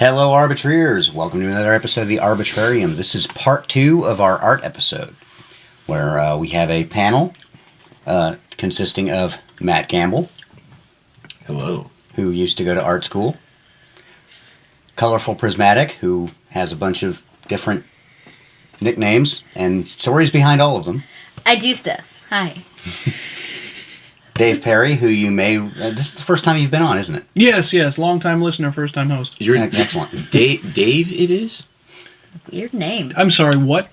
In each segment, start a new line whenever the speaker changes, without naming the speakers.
Hello, Arbitrarians. Welcome to another episode of the Arbitrarium. This is part 2 of our art episode, where we have a panel consisting of Matt Gambill.
Hello.
Who used to go to art school. Colorful Prismatic, who has a bunch of different nicknames and stories behind all of them.
I do stuff. Hi.
Dave Perry, who you may... this is the first time you've been on, isn't it?
Yes. Long-time listener, first-time host.
You're
excellent.
Dave it is?
Weird name.
I'm sorry, what?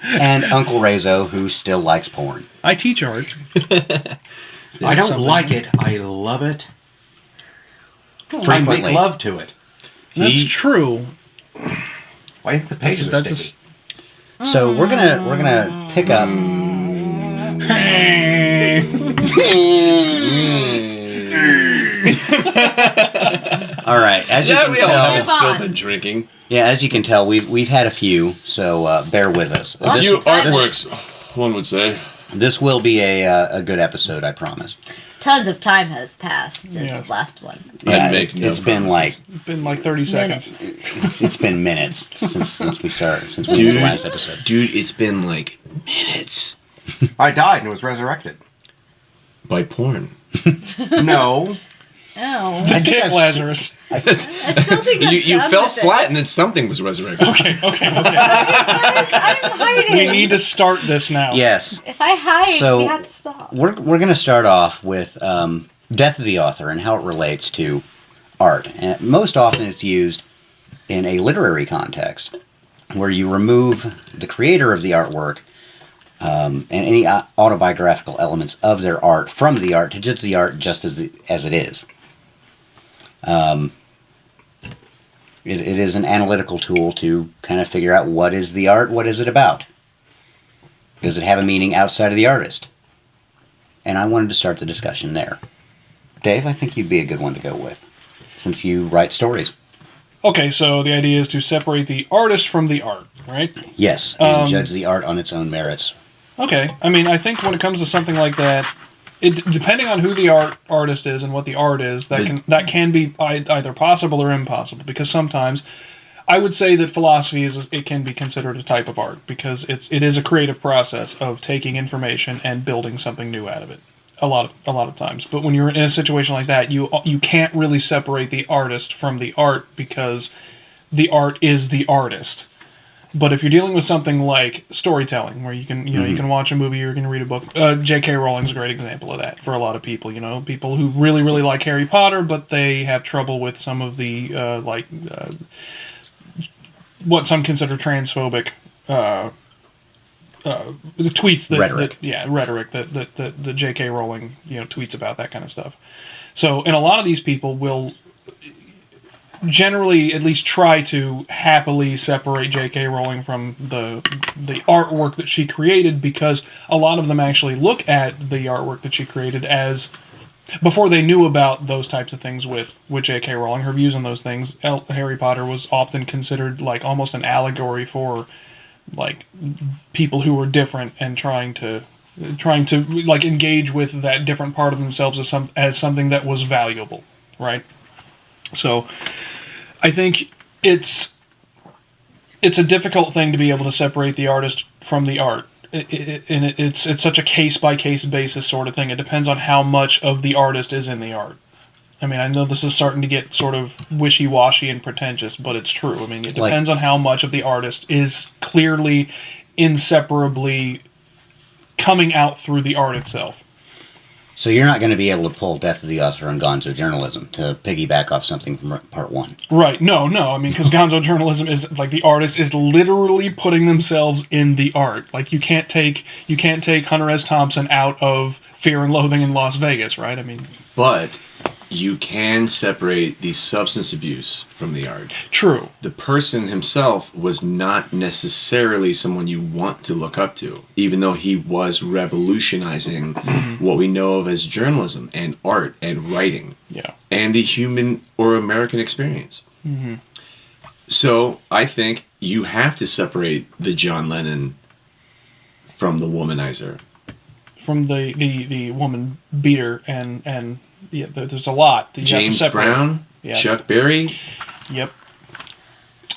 And Uncle Rezo, who still likes porn.
I teach art.
I don't like it. I love it. I make love to it.
That's true.
Why think the pages are sticky?
So we're gonna pick up...
All
right, as you can tell,
still been drinking.
Yeah, as you can tell, we've had a few, so bear with us.
A few artworks, one would say.
This will be a good episode, I promise.
Tons of time has passed since the last one.
Yeah, it's been like
30 seconds.
It's been minutes since we did the last episode.
Dude, it's been like minutes.
I died and was resurrected.
By porn.
No.
Oh.
The dick Lazarus.
I still think
you fell flat and then something was resurrected.
Okay.
I'm hiding.
We need to start this now.
Yes.
If I hide,
So,
we have to stop.
We're going to start off with death of the author and how it relates to art. And most often it's used in a literary context where you remove the creator of the artwork and any autobiographical elements of their art from the art to judge the art just as it is. It is an analytical tool to kind of figure out what is the art, what is it about? Does it have a meaning outside of the artist? And I wanted to start the discussion there. Dave, I think you'd be a good one to go with, since you write stories.
Okay, so the idea is to separate the artist from the art, right?
Yes, and judge the art on its own merits.
Okay, I mean, I think when it comes to something like that, depending on who the artist is and what the art is, that can be either possible or impossible. Because sometimes, I would say that philosophy it can be considered a type of art because it is a creative process of taking information and building something new out of it. A lot of times, but when you're in a situation like that, you can't really separate the artist from the art because the art is the artist. But if you're dealing with something like storytelling, where you can you can watch a movie or you can read a book, J.K. Rowling's a great example of that for a lot of people. People who really like Harry Potter, but they have trouble with some of the what some consider transphobic the tweets
rhetoric
that J.K. Rowling tweets about that kind of stuff. So, and a lot of these people will generally at least try to happily separate J.K. Rowling from the artwork that she created, because a lot of them actually look at the artwork that she created as, before they knew about those types of things with J.K. Rowling, her views on those things, Harry Potter was often considered like almost an allegory for like people who were different and trying to like engage with that different part of themselves as something that was valuable, right? So I think it's a difficult thing to be able to separate the artist from the art. It's such a case-by-case basis sort of thing. It depends on how much of the artist is in the art. I mean, I know this is starting to get sort of wishy-washy and pretentious, but it's true. I mean, it depends on how much of the artist is clearly, inseparably coming out through the art itself.
So you're not going to be able to pull Death of the Author and Gonzo Journalism to piggyback off something from part 1.
Right. No. I mean, because Gonzo Journalism is like the artist is literally putting themselves in the art. Like you can't take Hunter S. Thompson out of Fear and Loathing in Las Vegas, right? I mean,
but you can separate the substance abuse from the art.
True.
The person himself was not necessarily someone you want to look up to, even though he was revolutionizing what we know of as journalism and art and writing.
Yeah.
And the human or American experience.
Mm-hmm.
So I think you have to separate the John Lennon from the womanizer.
From the woman beater and yeah, there's a lot that you
James
have to separate.
Brown
Yeah.
Chuck Berry.
Yep.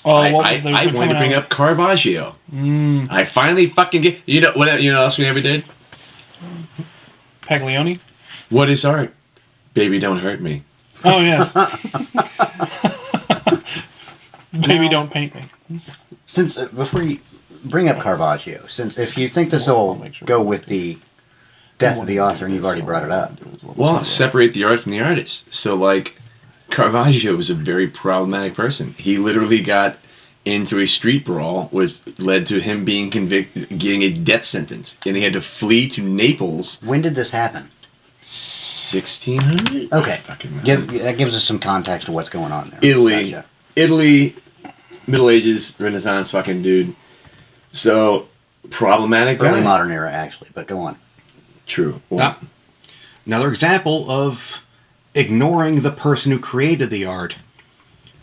Oh,
I
what was the
wanted to bring up Caravaggio. I finally fucking get... You know what else we never did?
Paglioni?
What is art? Baby, don't hurt me.
Oh, yes. Baby, don't paint me.
Since before you bring up Caravaggio, since if you think this will go with the death of the author, and you've already brought it up.
Well, separate the art from the artist. So, like, Caravaggio was a very problematic person. He literally got into a street brawl, which led to him being convicted, getting a death sentence, and he had to flee to Naples.
When did this happen?
1600.
Okay, that gives us some context to what's going on there.
Italy, Middle Ages, Renaissance, fucking dude. So problematic.
Early
guy.
modern era, actually, but go on.
True. Well,
Another example of ignoring the person who created the art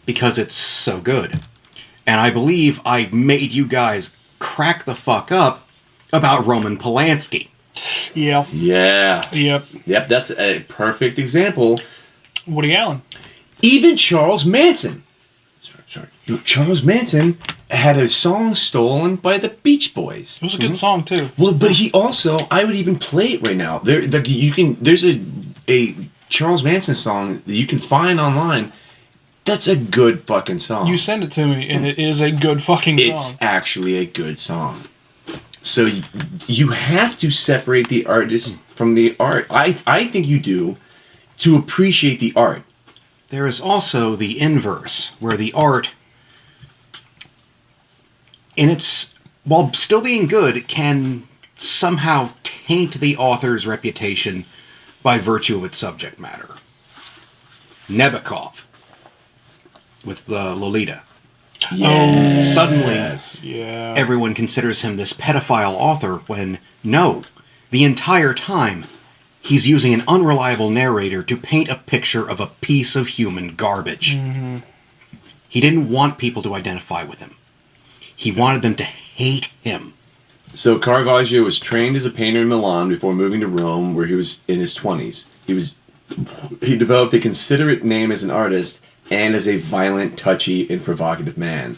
because it's so good. And I believe I made you guys crack the fuck up about Roman Polanski.
Yeah.
yeah.
Yep.
That's a perfect example.
Woody Allen.
Even Charles Manson. Sorry. Charles Manson had a song stolen by the Beach Boys.
It was a good song, too.
Well, but he also, I would even play it right now. There's a Charles Manson song that you can find online. That's a good fucking song.
You send it to me, and it is a good fucking song.
It's actually a good song. So you have to separate the artist from the art. I think you do, to appreciate the art.
There is also the inverse, where the art, while still being good, can somehow taint the author's reputation by virtue of its subject matter. Nabokov with Lolita.
Yeah.
Suddenly,
Yeah.
everyone considers him this pedophile author when, no, the entire time, he's using an unreliable narrator to paint a picture of a piece of human garbage. Mm-hmm. He didn't want people to identify with him. He wanted them to hate him.
So Caravaggio was trained as a painter in Milan before moving to Rome, where he was in his 20s. He developed a considerate name as an artist and as a violent, touchy, and provocative man.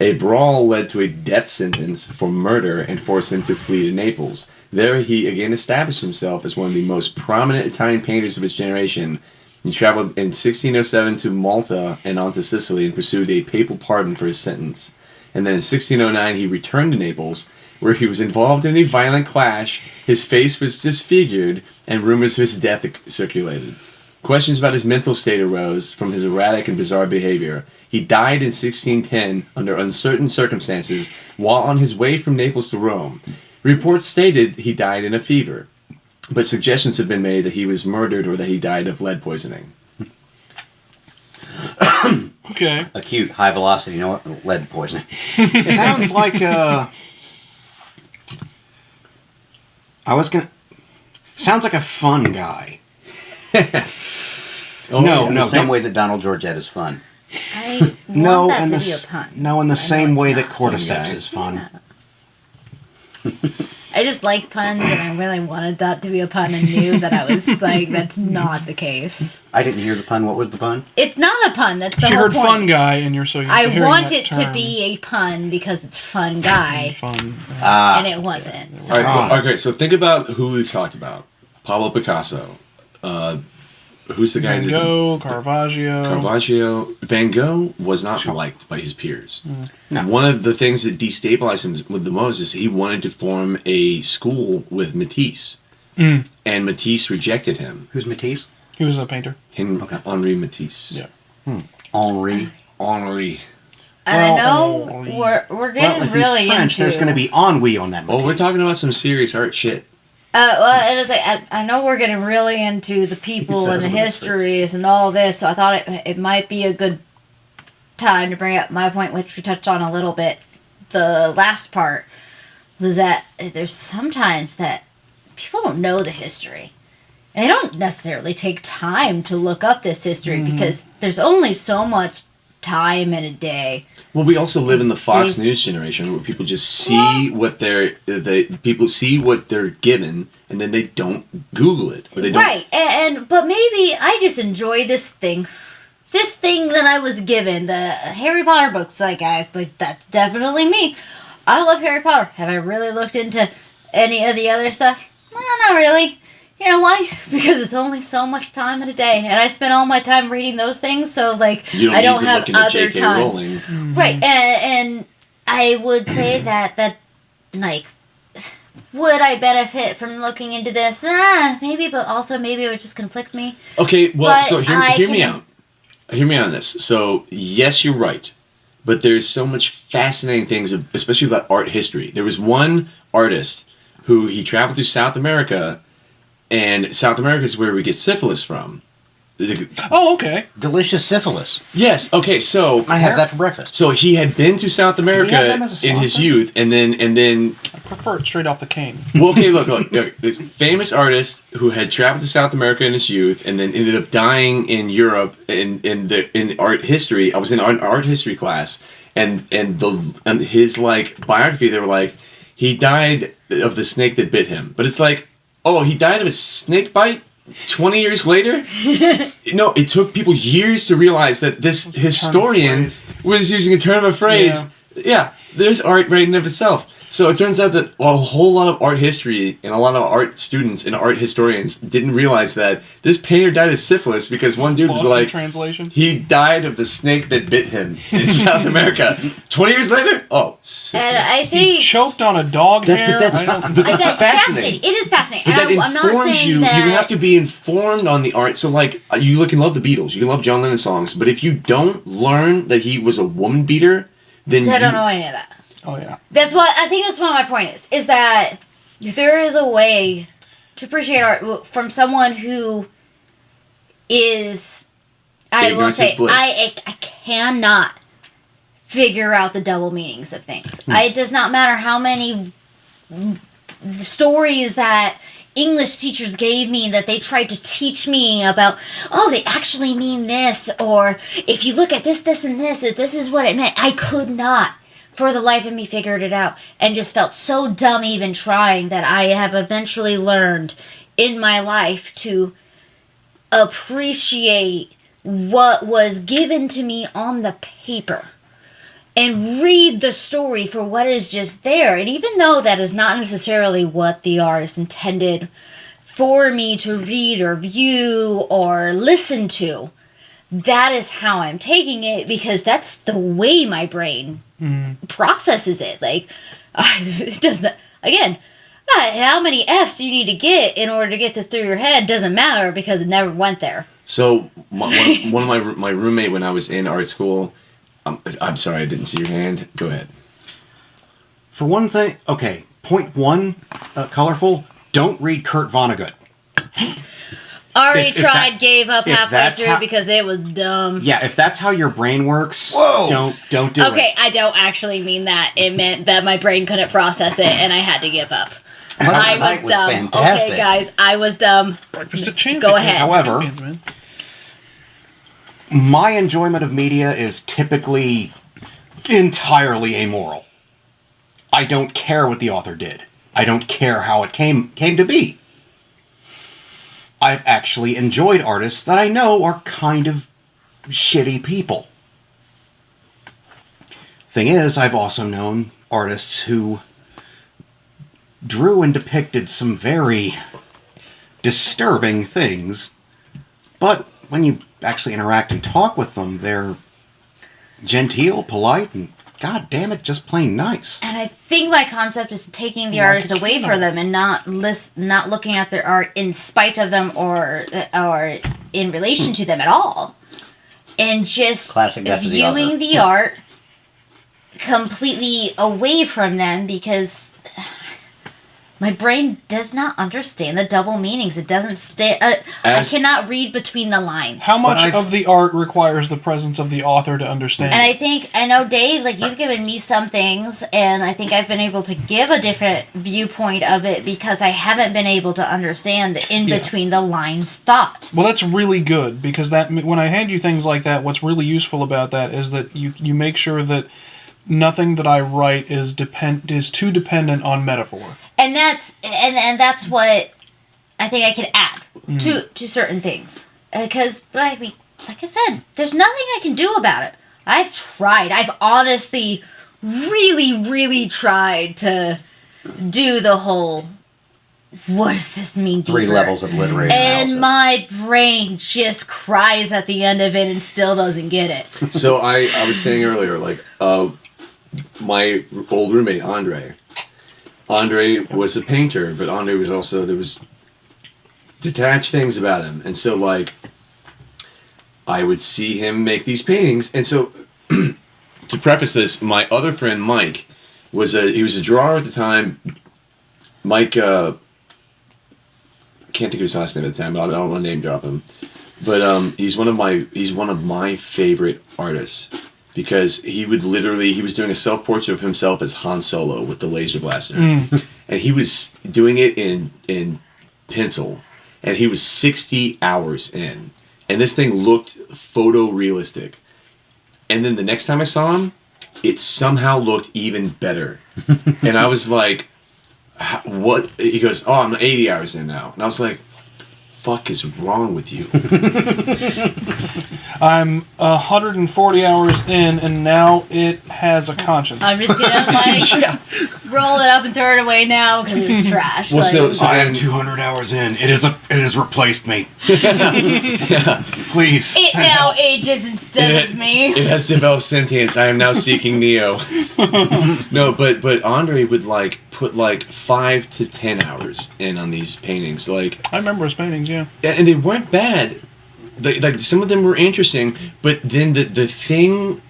A brawl led to a death sentence for murder and forced him to flee to Naples. There he again established himself as one of the most prominent Italian painters of his generation. He traveled in 1607 to Malta and on to Sicily and pursued a papal pardon for his sentence. And then in 1609 he returned to Naples, where he was involved in a violent clash. His face was disfigured, and rumors of his death circulated. Questions about his mental state arose from his erratic and bizarre behavior. He died in 1610 under uncertain circumstances while on his way from Naples to Rome. Reports stated he died in a fever, but suggestions have been made that he was murdered or that he died of lead poisoning.
Okay.
Acute, high velocity, lead poisoning.
Sounds like sounds like a fun guy.
In the same way that Donald Georgette is fun.
I want that to be a pun.
No, in the same way that
Fun
cordyceps
guy.
is fun.
Yeah. I just like puns, and I really wanted that to be a pun, and knew that I was like, that's not the case.
I didn't hear the pun. What was the pun?
It's not a pun. That's the
She
whole
heard
point.
fun guy, and you're so used to
I
hearing
want
that
it to
term.
be a pun because it's fun guy,
Fun.
and it wasn't. So.
All right, okay, so think about who we've talked about. Pablo Picasso. Who's the guy
Van
who did
Gogh, Caravaggio.
Caravaggio. Van Gogh was not liked by his peers.
No.
One of the things that destabilized him with the most is he wanted to form a school with Matisse. And Matisse rejected him.
Who's Matisse?
He was a painter.
Henri Matisse.
Yeah.
Henri.
Henri.
And I know
Well,
we're getting
Well, if
really
he's French,
into.
there's going to be ennui on that.
Well, we're
Matisse.
talking about some serious art shit.
Well, it was like I know we're getting really into the people
He
and
says
the
what he
histories and all this, so I thought it might be a good time to bring up my point, which we touched on a little bit. The last part was that there's sometimes that people don't know the history, and they don't necessarily take time to look up this history because there's only so much time in a day.
Well, we also live in the Fox
Days-
News generation where people just see what people see what they're given, and then they don't Google it, or they don't.
Right, but maybe I just enjoy this thing this thing that I was given, the Harry Potter books, like that's definitely me. I love Harry Potter. Have I really looked into any of the other stuff? Well, not really. You know why? Because it's only so much time in a day, and I spend all my time reading those things. So like, I don't have other times. Right, and I would say that like, would I benefit from looking into this? Maybe, but also maybe it would just conflict me.
Okay, well,
But
so hear me out. Hear me on this. So, yes, you're right. But there's so much fascinating things, especially about art history. There was one artist who he traveled through South America, and South America is where we get syphilis from.
Oh, okay.
Delicious syphilis.
Yes. Okay. So
I have that for breakfast.
So he had been to South America in his youth, and then
I prefer it straight off the cane.
Well, okay, look. This famous artist who had traveled to South America in his youth, and then ended up dying in Europe in art history. I was in art history class, and his like biography. They were like, he died of the snake that bit him, but it's like, oh, he died of a snake bite 20 years later? No, it took people years to realize that this historian was using a turn of a phrase. Yeah, there's art right in of itself. So it turns out that a whole lot of art history and a lot of art students and art historians didn't realize that this painter died of syphilis because one dude was like,
translation.
He died of the snake that bit him in South America. 20 years later? Oh, syphilis.
And I think
He choked on a dog hair.
But that's
fascinating. It is fascinating.
But that
And I'm not
informs
saying
you.
that
You have to be informed on the art. So, like, you can love the Beatles. You can love John Lennon songs. But if you don't learn that he was a woman beater, then
I don't know any of that.
Oh, yeah.
That's what my point is that there is a way to appreciate art from someone who is, I will say, I cannot figure out the double meanings of things. It does not matter how many stories that English teachers gave me that they tried to teach me about, oh, they actually mean this, or if you look at this, and this is what it meant. I could not, for the life of me, figured it out, and just felt so dumb even trying that I have eventually learned in my life to appreciate what was given to me on the paper and read the story for what is just there. And even though that is not necessarily what the artist intended for me to read or view or listen to, that is how I'm taking it, because that's the way my brain processes it. Like, it doesn't, again, how many F's do you need to get in order to get this through your head doesn't matter, because it never went there.
So, one of my roommate when I was in art school, I'm sorry, I didn't see your hand. Go ahead.
For one thing, okay, point one, colorful, don't read Kurt Vonnegut.
Already tried, gave up halfway through because it was dumb.
Yeah, if that's how your brain works, don't do it.
Okay, I don't actually mean that. It meant that my brain couldn't process it and I had to give up. I was dumb.
Fantastic.
Okay, guys, I was dumb.
Breakfast at Champions.
Go ahead.
However,
Champions, man.
my enjoyment of media is typically entirely amoral. I don't care what the author did. I don't care how it came to be. I've actually enjoyed artists that I know are kind of shitty people. Thing is, I've also known artists who drew and depicted some very disturbing things, but when you actually interact and talk with them, they're genteel, polite, and god damn it, just plain nice.
And I think my concept is taking the artist away from them and not looking at their art in spite of them or in relation to them at all, and just viewing the art completely away from them, because my brain does not understand the double meanings. It doesn't stay. I cannot read between the lines.
How much of the art requires the presence of the author to understand?
And I know, Dave, like, you've given me some things, and I think I've been able to give a different viewpoint of it because I haven't been able to understand the in-between the lines thought.
Well, that's really good, because that when I hand you things like that, what's really useful about that is that you make sure that nothing that I write is too dependent on metaphor. And
that's what I think I can add to certain things, because like I said, there's nothing I can do about it. I've tried. I've honestly really, really tried to do the whole, what does this mean?
3 levels of literary analysis.
And my brain just cries at the end of it and still doesn't get it.
So I was saying earlier, like, my old roommate, Andre was a painter, but Andre was also, there was detached things about him. And so, like, I would see him make these paintings. And so, to preface this, my other friend, Mike, he was a drawer at the time. Mike, can't think of his last name at the time, but I don't want to name drop him. But he's one of my favorite artists, because he was doing a self-portrait of himself as Han Solo with the laser blaster. And he was doing it in pencil, and he was 60 hours in. And this thing looked photorealistic. And then the next time I saw him, it somehow looked even better. And I was like, what? He goes, oh, I'm 80 hours in now. And I was like, fuck is wrong with you?
I'm 140 hours in, and now it has a conscience.
I'm just gonna roll it up and throw it away now because it's trash.
Well, so
I am 200 hours in. It has replaced me. Please.
it
send
now
help.
ages instead of me.
It has developed sentience. I am now seeking Neo. No, but Andre would like put like 5 to 10 hours in on these paintings. Like,
I remember his paintings, yeah.
and they weren't bad. Like, some of them were interesting, but then the thing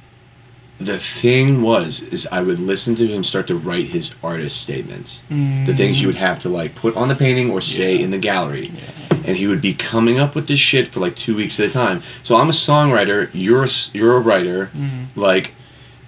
is I would listen to him start to write his artist statements, the things you would have to like put on the painting or say in the gallery, and he would be coming up with this shit for like 2 weeks at a time. So I'm a songwriter, you're a writer. Like,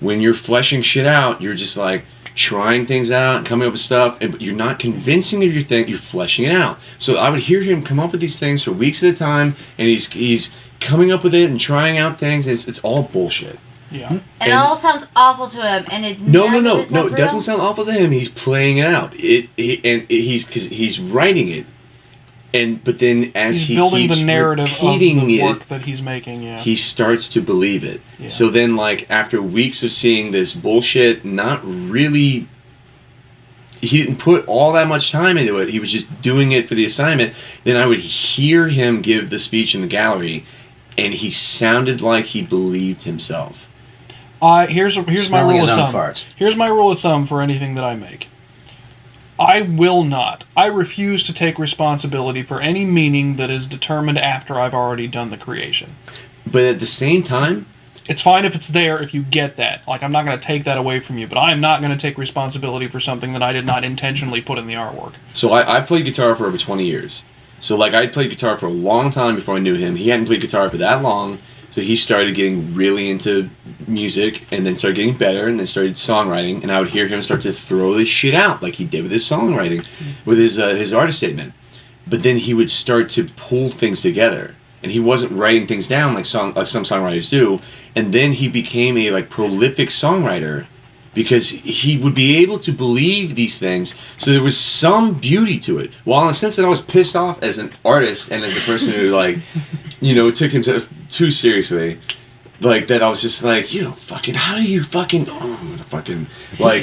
when you're fleshing shit out, you're just like trying things out and coming up with stuff, but you're not convincing of your thing, you're fleshing it out. So I would hear him come up with these things for weeks at a time, and he's coming up with it and trying out things, and it's all bullshit.
Yeah.
And it all sounds awful to him, and it
No,
never is
it
real.
doesn't sound awful to him. He's playing it out. He's writing it, but then as
He's
he
building
keeps
the narrative of
repeating
the
it,
work that he's making, yeah.
he starts to believe it.
Yeah.
So then, like, after weeks of seeing this bullshit, he didn't put all that much time into it. He was just doing it for the assignment. Then I would hear him give the speech in the gallery, and he sounded like he believed himself.
Here's my
Smelling
rule
his
of
own
thumb.
farts.
Here's my rule of thumb for anything that I make. I refuse to take responsibility for any meaning that is determined after I've already done the creation.
But at the same time,
It's fine if it's there if you get that. Like, I'm not going to take that away from you, but I am not going to take responsibility for something that I did not intentionally put in the artwork.
so I played guitar for over 20 years. So, like, I played guitar for a long time before I knew him. He hadn't played guitar for that long, so he started getting really into music, and then started getting better, and then started songwriting, and I would hear him start to throw this shit out, like he did with his songwriting, with his artist statement. But then he would start to pull things together, and he wasn't writing things down like some songwriters do, and then he became a, like, prolific songwriter, because he would be able to believe these things, so there was some beauty to it. While in the sense that I was pissed off as an artist and as a person who, like, took him too seriously, like, that I was just like, fucking, how do you fucking, like...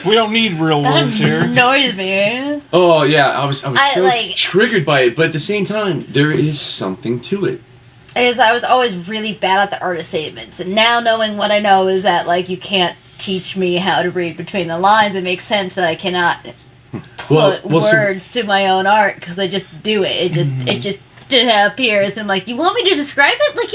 We don't need real words here.
Annoys me.
Oh, yeah, I was so
like-
triggered by it, but at the same time, there is something to it.
Is I was always really bad at the artist statements, and now knowing what I know is that, like, you can't teach me how to read between the lines. It makes sense that I cannot put words to my own art because I just do it. It just appears, and I'm like, you want me to describe it? Like,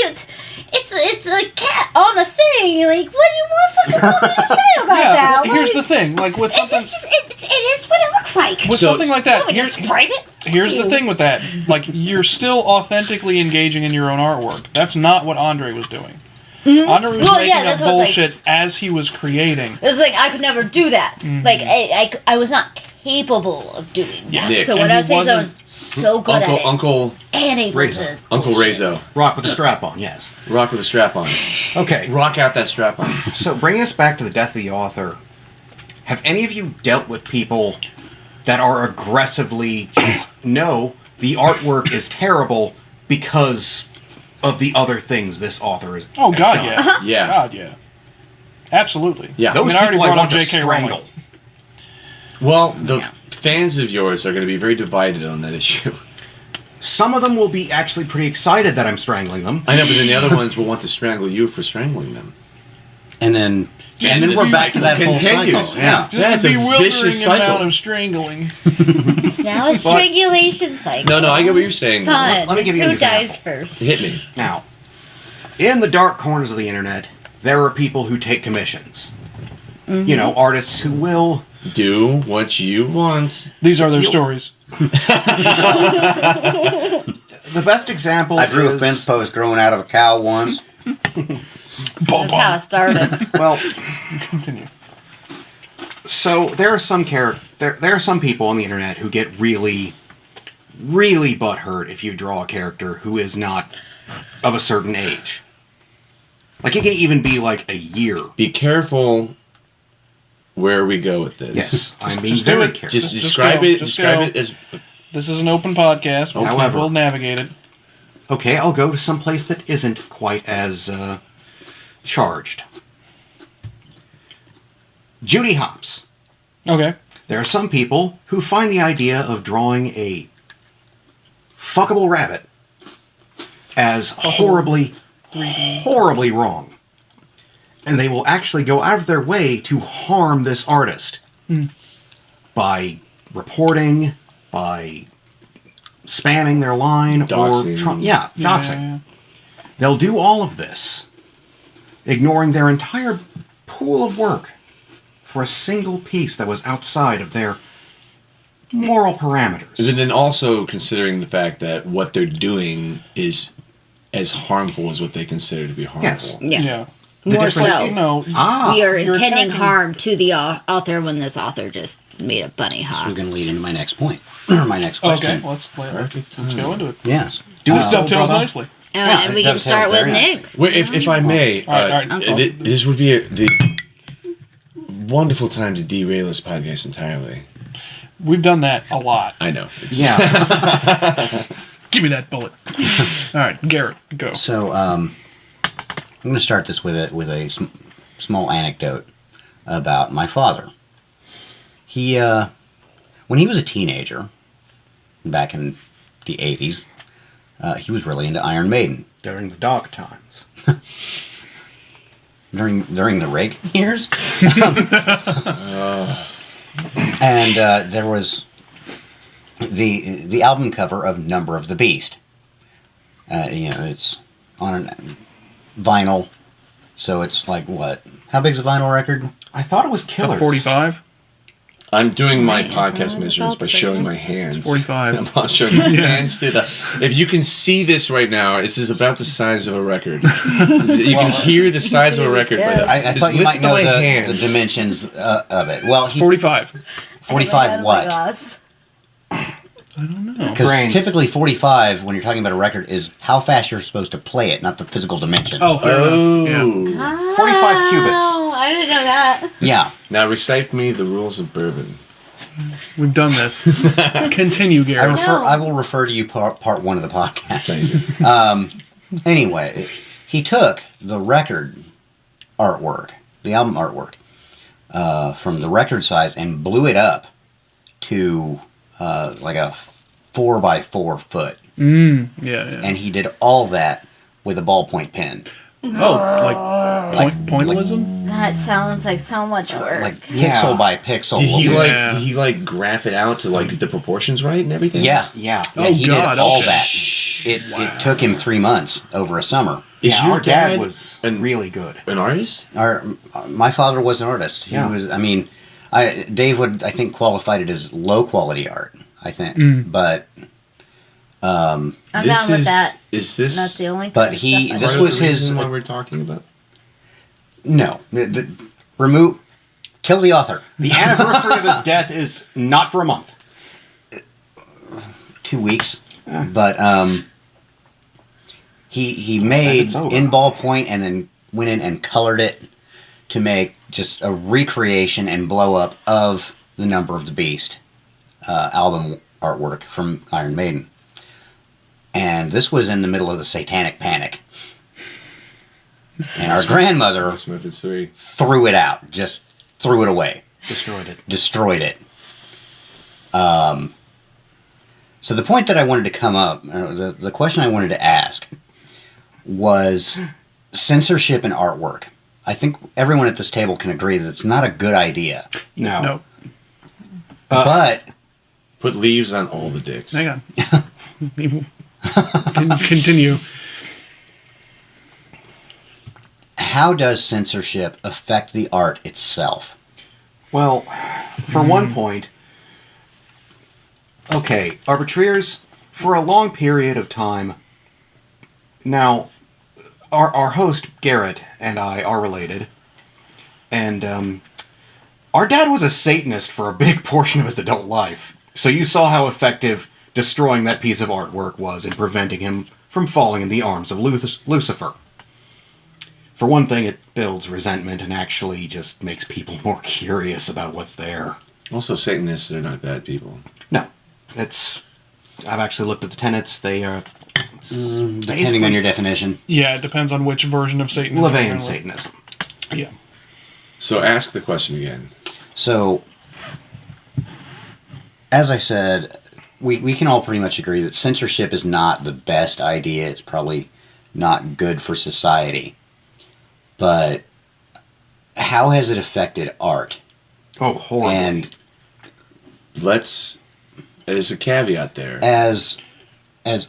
it's a cat on a thing. Like, what do you fucking want me to say about that?
Well, here's
Like,
the thing. Like, with something...
it is what it looks like.
With
So-
something like
You
that,
want me to describe it?
here's the thing with that. Like, you're still authentically engaging in your own artwork. That's not what Andre was doing. Andre was making
that's
up
what it's like.
bullshit as he was creating.
It's like I could never do that. Like I was not capable of doing that.
Nick.
So
And
when I
he
was saying
wasn't-
so good at it,
Uncle
and able
Razor.
to
Uncle
bullshit.
Rezo.
Rock with a strap on, yes.
Rock with a strap on.
Okay.
Rock out that strap on.
So bringing us back to the death of the author, have any of you dealt with people that are aggressively just, no, the artwork is terrible, because of the other things this author has
Oh God,
done.
yeah,
Yeah.
God, yeah, absolutely.
Yeah.
Those
I already
people I
brought
want
up
to
J.K.
strangle.
Rowling.
Well, the fans of yours are going to be very divided on that issue.
Some of them will be actually pretty excited that I'm strangling them.
I know, but then the other ones will want to strangle you for strangling them.
And then
this
we're back to that full
continues.
cycle. Yeah.
Just
That's
a
a
bewildering
vicious
amount
cycle.
of strangling.
It's now a strangulation cycle.
No, I get what you're saying.
Fun.
Let me give you an
Who
example.
dies first?
Hit me.
Now, in the dark corners of the internet, there are people who take commissions. You know, artists who will...
Do what you want.
These are their stories.
The best example
I drew a
is...
fence post growing out of a cow once.
Bum,
That's how it
bum.
started.
Well,
Continue.
so there are some there are some people on the internet who get really, really butthurt if you draw a character who is not of a certain age. Like, it can even be like a year.
Be careful where we go with this.
Yes, I'm being
just do
very
it.
careful.
Just
Just
describe
go.
it.
Just
Describe
go.
it as.
This is an open podcast.
However-
We'll navigate it.
Okay, I'll go to some place that isn't quite as charged. Judy Hopps.
Okay.
There are some people who find the idea of drawing a fuckable rabbit as horribly, horribly wrong. And they will actually go out of their way to harm this artist by reporting, by spamming their line,
Doxing.
or doxing.
Yeah.
They'll do all of this, ignoring their entire pool of work for a single piece that was outside of their moral parameters.
And then also considering the fact that what they're doing is as harmful as what they consider to be harmful.
Yes.
Yeah.
Yeah.
The
More
difference
so.
is-
No.
We are
You're
intending
attacking-
harm to the author when this author just made a bunny
So we're
hop.
going to lead into my next point. Or my next question.
Okay. Let's go into it.
Yes.
This
so,
dovetails
brother.
nicely.
And we can
dovetails
start with
very nicely.
Nick.
Wait, if I may,
All right.
Uncle.
this would be the wonderful time to derail this podcast entirely.
We've done that a lot.
I know.
Yeah.
Give me that bullet. All right, Garrett, go.
So I'm going to start this with a small anecdote about my father. He, when he was a teenager, back in the 80s, he was really into Iron Maiden.
During the dark times.
During the Reagan years. And there was the album cover of Number of the Beast. It's on vinyl, so it's like what? How big's a vinyl record?
I thought it was Killers.
45?
I'm doing my
Right,
podcast
uh,
measurements by
about
showing
60.
my hands.
45.
I'm not showing my hands to the. If you can see this right now, this is about the size of a record. You can hear the size of a record by the.
I
just
thought you
listen
might know
to my
the
hands.
dimensions of it. Well,
45.
45 what? Because
Brains.
typically 45, when you're talking about a record, is how fast you're supposed to play it, not the physical dimensions.
Oh, fair enough.
Oh.
45 cubits.
Oh, I didn't know that.
Yeah.
Now recite me the rules of bourbon.
Yeah. We've done this. Continue, Garrett.
I will refer to you part one of the podcast.
Thank you.
Anyway, he took the record artwork, the album artwork, from the record size and blew it up to like a 4x4 foot.
Yeah.
And he did all that with a ballpoint pen.
Oh, like pointillism?
That sounds like so much work.
Like
Yeah.
pixel by pixel.
Did he
Yeah.
did he like graph it out to like get the proportions right and everything?
Yeah.
Yeah.
Yeah,
Oh,
he
God,
did all
okay.
that. It took him 3 months over a summer.
Is
Yeah,
your
our dad
dad
was
an-
really good.
an artist?
My father was an artist. He
Yeah.
was. I mean, Dave would, I think, qualified it as low quality art. I think, but
I'm
this
down with
is
that.
is this
That's the only
But
kind of
he-
stuff I
this
part
do.
of
was
the
his-
reason why we're talking about?
no, remove, kill the author.
The anniversary of his death is not for a month.
2 weeks, but he made
it's over.
in ballpoint and then went in and colored it to make just a recreation and blow up of the Number of the Beast album artwork from Iron Maiden. And this was in the middle of the Satanic Panic. And our grandmother
That's Smith and Sweet.
threw it out, just threw it away. Destroyed it. So the point that I wanted to come up, the question I wanted to ask was censorship in artwork. I think everyone at this table can agree that it's not a good idea.
No.
But
Put leaves on all the dicks.
Hang on. Continue.
how does censorship affect the art itself?
Well, for one point, okay, Arbitrariums, for a long period of time, now, our host, Garrett, and I are related, and our dad was a Satanist for a big portion of his adult life, so you saw how effective destroying that piece of artwork was in preventing him from falling in the arms of Lucifer. For one thing, it builds resentment and actually just makes people more curious about what's there.
Also, Satanists are not bad people.
No, I've actually looked at the tenets. They are
Depending on your definition.
Yeah, it depends on which version of Satanism.
Levian Satanism.
Yeah.
So ask the question again.
So, as I said, we can all pretty much agree that censorship is not the best idea. It's probably not good for society. But how has it affected art?
Oh, horribly.
And
There's a caveat there.
as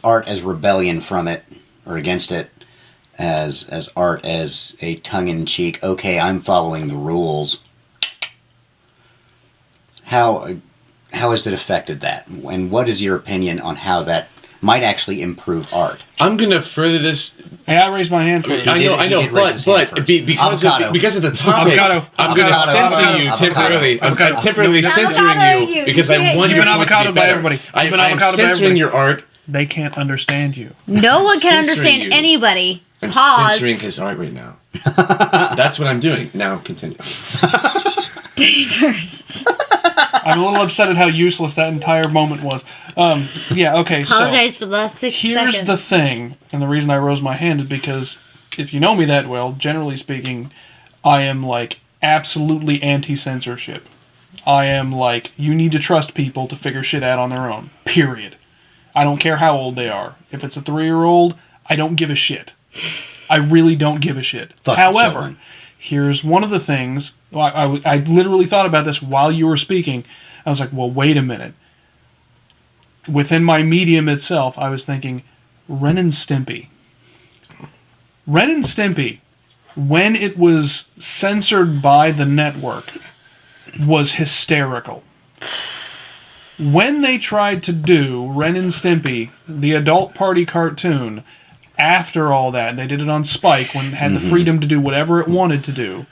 art as rebellion from it or against it, as art as a tongue-in-cheek, okay, I'm following the rules. How has it affected that? And what is your opinion on how that might actually improve art?
I'm going to further this.
Hey, I raised my hand for
I know, but because of the topic,
Avocado.
I'm going to
Avocado.
censor you
Avocado.
temporarily.
Avocado.
I'm temporarily censoring
Avocado,
you
you
because I
idiot.
want
You've
your
been
point to be
avocadoed by
better.
everybody. You've been
I'm
avocadoed by
censoring
everybody.
your art.
They can't understand you.
No one can
censoring
understand
you.
anybody.
I'm
Pause.
censoring his art right now. That's what I'm doing. Now continue.
Dangerous.
I'm a little upset at how useless that entire moment was. Yeah, okay, so
Apologize for the last 6
here's
seconds.
the thing, and the reason I rose my hand is because if you know me that well, generally speaking, I am like absolutely anti-censorship. I am like, you need to trust people to figure shit out on their own. Period. I don't care how old they are. If it's a 3-year-old, I don't give a shit. I really don't give a shit.
Fuck the
However,
children.
here's one of the things. I literally thought about this while you were speaking. I was like, well, wait a minute. Within my medium itself, I was thinking, Ren and Stimpy. Ren and Stimpy, when it was censored by the network, was hysterical. When they tried to do Ren and Stimpy, the adult party cartoon, after all that, they did it on Spike when it had the freedom to do whatever it wanted to do.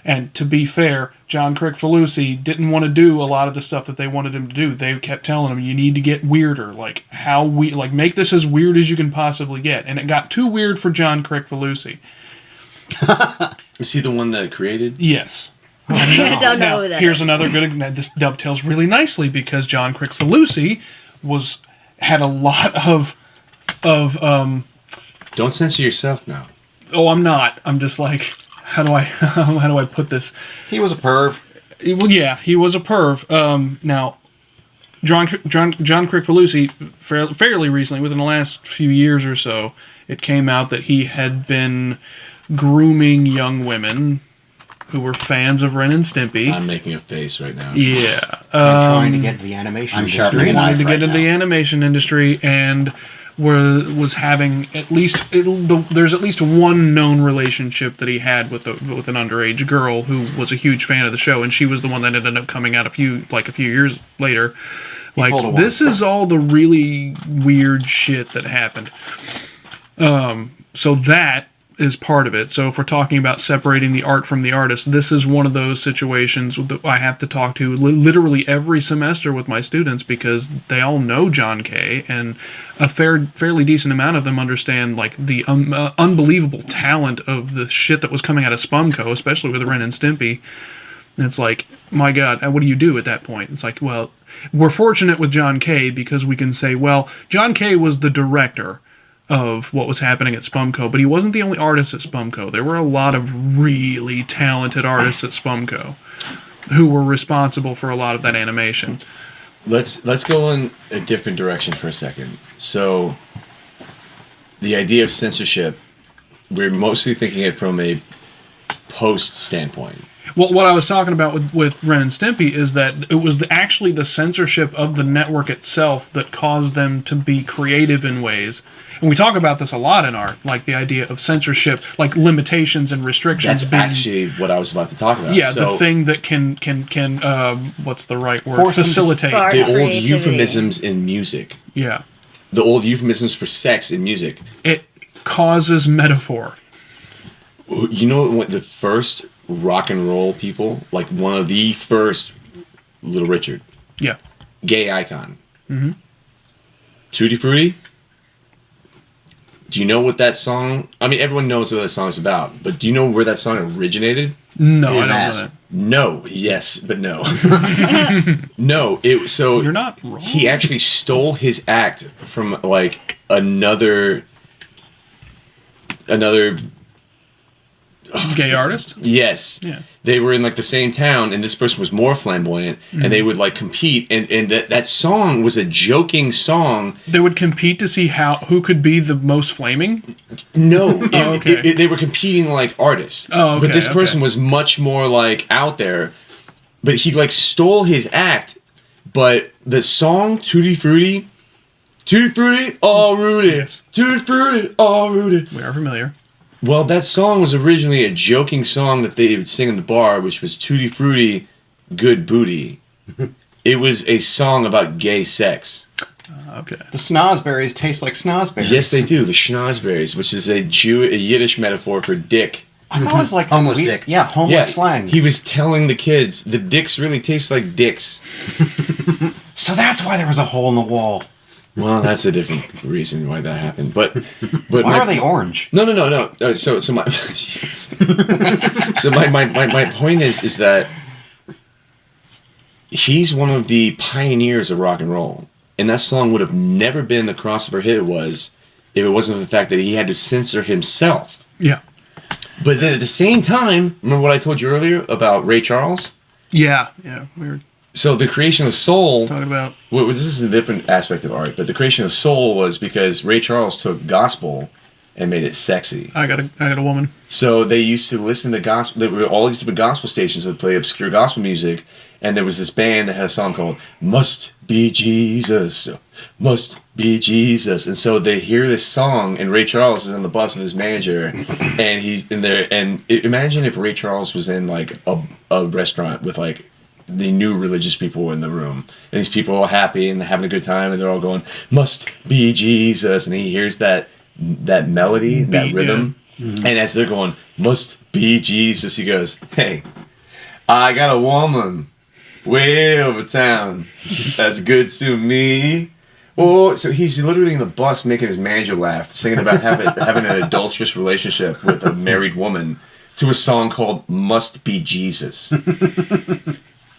And to be fair, John Crick-Falusi didn't want to do a lot of the stuff that they wanted him to do. They kept telling him, you need to get weirder. Like, make this as weird as you can possibly get. And it got too weird for John Crick-Falusi.
Is he the one that created?
Yes.
I don't know
Now,
who that
here's
is.
another good. This dovetails really nicely because John Crick-Falusi had a lot of.
Don't censor yourself now.
Oh, I'm not. I'm just like, how do I put this?
He was a perv.
Well, yeah, he was a perv. Now, John Crick-Falusi, fairly recently, within the last few years or so, it came out that he had been grooming young women who were fans of Ren and Stimpy.
I'm making a face right now.
Yeah.
And trying to get into the animation
I'm
industry.
sharpening a knife.
Wanted to get
right
into the
now.
animation industry and was having there's at least one known relationship that he had with an underage girl who was a huge fan of the show, and she was the one that ended up coming out a few years later.
pulled a
Like,
one.
this is all the really weird shit that happened. So that is part of it. So if we're talking about separating the art from the artist, this is one of those situations that I have to talk to literally every semester with my students because they all know John Kay, and a fairly decent amount of them understand like the unbelievable talent of the shit that was coming out of Spumco, especially with Ren and Stimpy. And it's like, my God, what do you do at that point? It's like, well, we're fortunate with John Kay because we can say, well, John Kay was the director of what was happening at Spumco, but he wasn't the only artist at Spumco. There were a lot of really talented artists at Spumco who were responsible for a lot of that animation.
Let's go in a different direction for a second. So, the idea of censorship, we're mostly thinking it from a post standpoint.
Well, what I was talking about with Ren and Stimpy is that it was actually the censorship of the network itself that caused them to be creative in ways. And we talk about this a lot in art, like the idea of censorship, like limitations and restrictions.
That's actually what I was about to talk about.
Yeah,
so,
the thing that can what's the right word?
Force them to
Facilitate.
spark.
the old
Creativity.
euphemisms in music.
Yeah.
The old euphemisms for sex in music.
It causes metaphor.
You know what the first rock and roll people, like one of the first, Little Richard,
Yeah.
gay icon. Mm-hmm. Tutti Frutti. Do you know what that song? I mean, everyone knows what that song is about, but do you know where that song originated?
No, I
His
don't
ass.
know that.
No. Yes, but no. No. So
You're not wrong.
he actually stole his act from like another.
Gay artist?
Yes.
Yeah.
They were in like the same town, and this person was more flamboyant, and they would like compete, and that song was a joking song.
They would compete to see who could be the most flaming?
No,
okay.
they were competing like artists.
Oh, okay,
but this person
okay.
was much more like out there. But he like stole his act. But the song Tutti Frutti, all rooted.
Yes.
Tutti Frutti, all rooted.
We are familiar.
Well, that song was originally a joking song that they would sing in the bar, which was Tutti Frutti, good booty. It was a song about gay sex.
Okay.
The snozberries taste like snozberries.
Yes, they do. The schnozberries, which is a Yiddish metaphor for dick.
I thought it was like
Homeless dick.
Yeah, homeless slang.
He was telling the kids the dicks really taste like dicks.
So that's why there was a hole in the wall.
Well, that's a different reason why that happened. But
Why are they orange?
No. So my so my point is that he's one of the pioneers of rock and roll, and that song would have never been the crossover hit it was if it wasn't for the fact that he had to censor himself.
Yeah.
But then at the same time, remember what I told you earlier about Ray Charles?
Yeah. Yeah. We were
So the creation of soul.
talking about.
Well, this is a different aspect of art, but the creation of soul was because Ray Charles took gospel and made it sexy.
I got a woman.
So they used to listen to gospel. There were all these different gospel stations that would play obscure gospel music, and there was this band that had a song called "Must Be Jesus, Must Be Jesus," and so they hear this song, and Ray Charles is on the bus with his manager, and he's in there. And imagine if Ray Charles was in like a restaurant with like the new religious people in the room, and these people are all happy and having a good time, and they're all going "Must be Jesus," and he hears that melody, that
Beat,
rhythm, and as they're going "Must be Jesus," he goes, "Hey, I got a woman way over town that's good to me." Oh, so he's literally in the bus making his manager laugh, singing about having an adulterous relationship with a married woman to a song called "Must Be Jesus."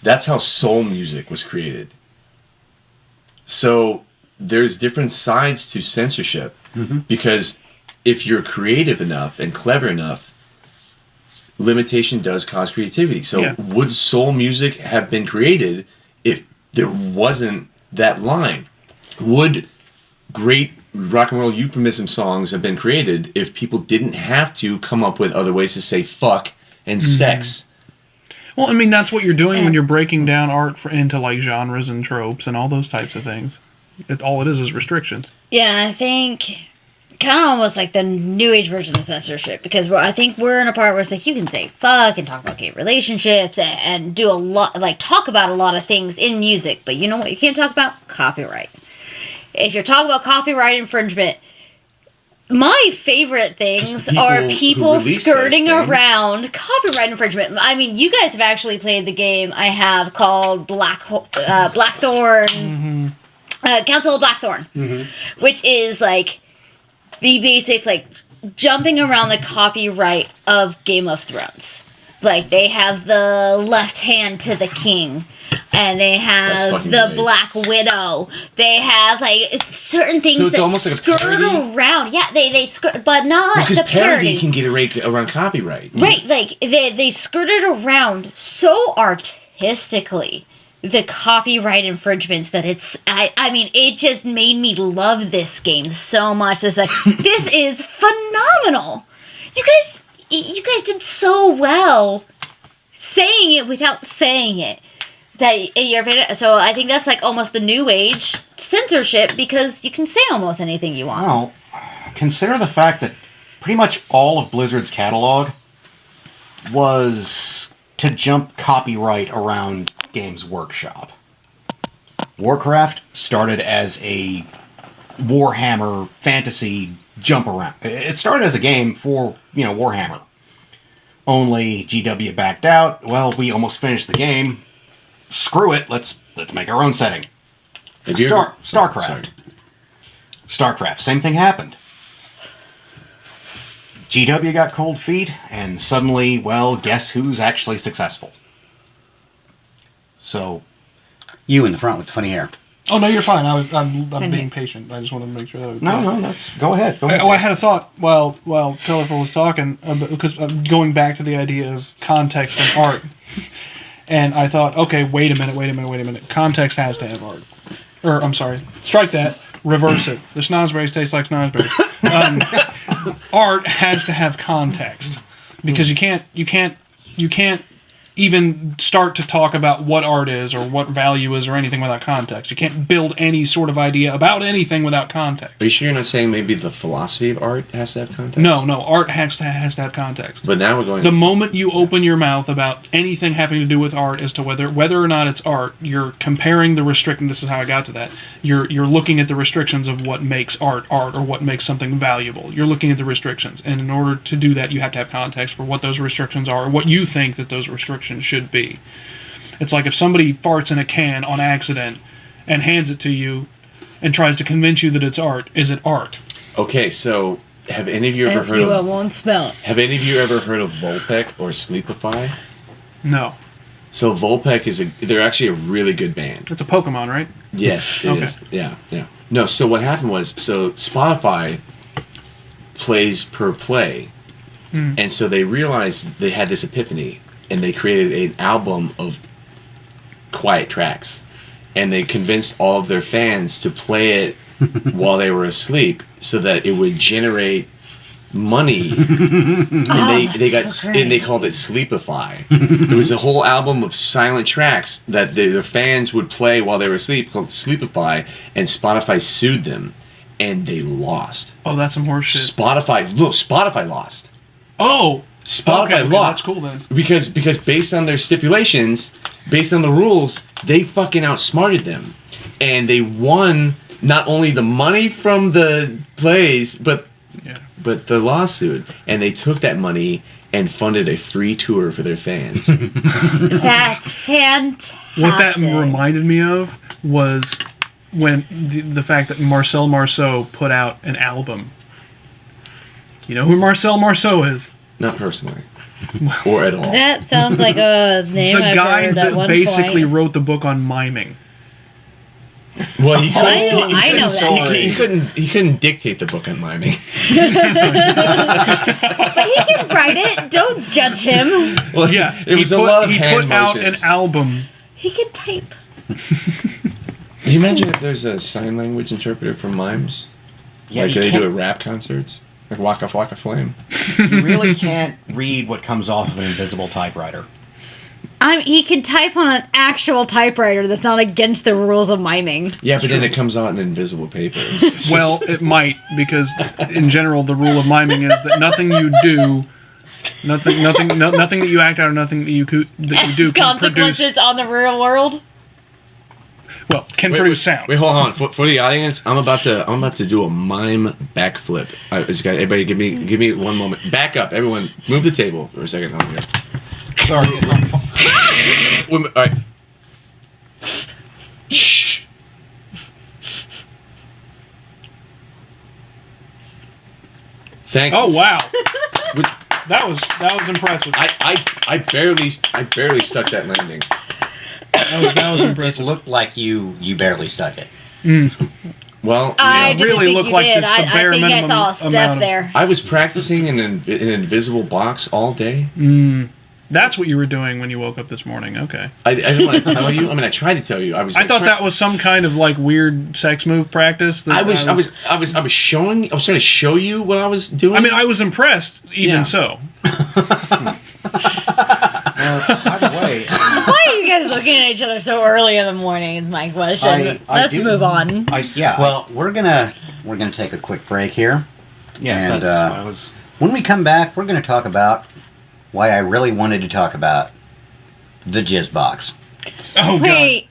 That's how soul music was created. So there's different sides to censorship, because if you're creative enough and clever enough, limitation does cause creativity. So
Yeah.
would soul music have been created if there wasn't that line? Would great rock and roll euphemism songs have been created if people didn't have to come up with other ways to say fuck and sex?
Well, I mean, that's what you're doing when you're breaking down art into like genres and tropes and all those types of things. All it is restrictions.
Yeah, I think kind of almost like the new age version of censorship, because I think we're in a part where it's like you can say fuck and talk about gay relationships and do a lot, like talk about a lot of things in music, but you know what you can't talk about? Copyright. If you're talking about copyright infringement, my favorite things are people skirting around copyright infringement. I mean, you guys have actually played the game I have called Blackthorn, Council of Blackthorn, which is like the basic like jumping around the copyright of Game of Thrones. Like, they have the left hand to the king. And they have
fucking
the
great.
Black Widow. They have, like, certain things
So it's
that
almost like a
skirt
parody?
around. Yeah, they skirt, but not
Because
the
parody can get around copyright.
Right, like, they skirted around so artistically the copyright infringements that I mean, it just made me love this game so much. It's like, this is phenomenal. You guys did so well saying it without saying it. So I think that's like almost the new age censorship, because you can say almost anything you want.
Well, consider the fact that pretty much all of Blizzard's catalog was to jump copyright around Games Workshop. Warcraft started as a Warhammer fantasy jump around. It started as a game for, Warhammer. Only GW backed out. Well, we almost finished the game. Screw it. Let's make our own setting. StarCraft.
Sorry.
StarCraft. Same thing happened. GW got cold feet, and suddenly, well, guess who's actually successful? So,
You in the front with the funny hair.
Oh, no, you're fine. I'm being patient. I just wanted to make sure that was
no, go ahead. Go ahead.
I had a thought while Colorful was talking, because going back to the idea of context and art. And I thought, okay, wait a minute. Context has to have art. Or, I'm sorry, strike that, reverse it. The schnozberries taste like schnozberries. Art has to have context. Because you can't even start to talk about what art is or what value is or anything without context. You can't build any sort of idea about anything without context.
Are you sure you're not saying maybe the philosophy of art has to have context?
No, art has to have context.
But now we're going...
The moment you open your mouth about anything having to do with art as to whether or not it's art, you're comparing the restriction. This is how I got to that. You're looking at the restrictions of what makes art or what makes something valuable. You're looking at the restrictions. And in order to do that, you have to have context for what those restrictions are or what you think that those restrictions should be. It's like if somebody farts in a can on accident and hands it to you and tries to convince you that it's art. Is it art?
Okay, so have any of you ever
If
heard
you
of...
won't spell it.
Have any of you ever heard of Vulpec or Sleepify?
No.
So Vulpec they're actually a really good band.
It's a Pokemon, right?
Yes, it
Okay.
is. Yeah. No, so what happened was, Spotify plays per play. And so they realized they had this epiphany, and they created an album of quiet tracks. And they convinced all of their fans to play it while they were asleep so that it would generate money. And they called it Sleepify. It was a whole album of silent tracks that their fans would play while they were asleep, called Sleepify, and Spotify sued them, and they lost.
Oh, that's some horse shit.
Spotify lost.
Oh!
Spotify
okay,
lost.
That's cool then.
Because based on their stipulations, based on the rules, they fucking outsmarted them. And they won not only the money from the plays, but the lawsuit. And they took that money and funded a free tour for their fans.
That's fantastic.
What that reminded me of was when the fact that Marcel Marceau put out an album. You know who Marcel Marceau is?
Not personally. Or at all.
That sounds like a name
The
I've
guy
heard at
that
one
basically
point.
wrote the book on miming.
Well, he couldn't,
I know that.
he couldn't dictate the book on miming.
But he can write it. Don't judge him.
Well,
Yeah,
it was a lot of
he
hand
put out an
motions.
album.
He can type.
Can you imagine if there's a sign language interpreter for mimes?
Yeah,
Like
you
they do at
can't-
rap concerts? Like Waka Flocka Flame?
You really can't read what comes off of an invisible typewriter.
He can type on an actual typewriter that's not against the rules of miming.
Yeah, but then it comes out in invisible paper. It's just-
Well, it might, because in general, the rule of miming is that nothing you do, nothing that you act out, or nothing that you do
Has
can produce.
consequences on the real world.
Well, can produce sound.
Wait, hold on. For the audience, I'm about to do a mime backflip. Everybody, give me 1 moment. Back up, everyone. Move the table for a second. Hold on here.
Sorry, it's on fire.
All right. Shh. Thank you.
Oh wow! That was impressive.
I barely stuck that landing.
That was
It
impressive.
looked like you barely stuck it.
Well,
I didn't
really
think
look
you
like
did.
it's the
I
bare
think I
minimum
saw a step
amount of-
there.
I was practicing in an invisible box all day.
That's what you were doing when you woke up this morning. Okay.
I didn't want to tell you. I mean, I tried to tell you.
I thought that was some kind of like weird sex move practice.
I was trying to show you what I was doing.
I mean, I was impressed. Even so.
By the way,
Why are you guys looking at each other so early in the morning? Is my question. Let's move on.
Well, we're gonna take a quick break here.
yes,
and,
that's what I was.
When we come back, we're gonna talk about why I really wanted to talk about the Jizz Box.
Oh god.
Wait.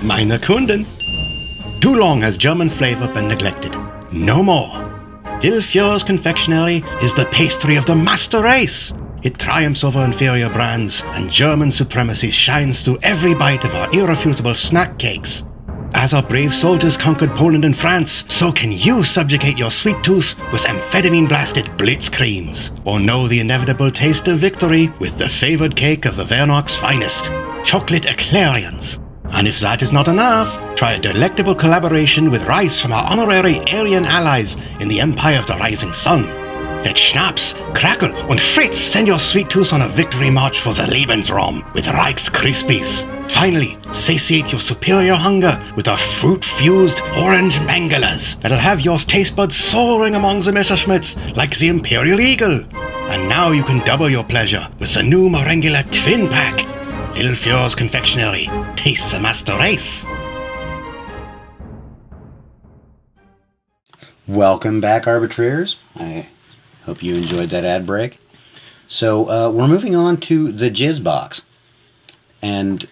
Meine Kunden. Too long has German flavor been neglected. No more. Fuhrer's Confectionary is the pastry of the master race. It triumphs over inferior brands, and German supremacy shines through every bite of our irrefutable snack cakes. As our brave soldiers conquered Poland and France, so can you subjugate your sweet tooth with amphetamine-blasted Blitz creams, or know the inevitable taste of victory with the favored cake of the Wehrmacht's finest, chocolate eclairions. And if that is not enough, try a delectable collaboration with rice from our honorary Aryan allies in the Empire of the Rising Sun. Let Schnaps, Crackle, and Fritz send your sweet tooth on a victory march for the Lebensraum with Reich's Krispies. Finally, satiate your superior hunger with our fruit-fused orange mangalas that'll have your taste buds soaring among the Messerschmitts like the Imperial Eagle. And now you can double your pleasure with the new Marengula Twin Pack. Little Fuhrer's Confectionary. Taste the master race.
Welcome back, Arbitrarians. I hope you enjoyed that ad break. So we're moving on to the Jizz Box and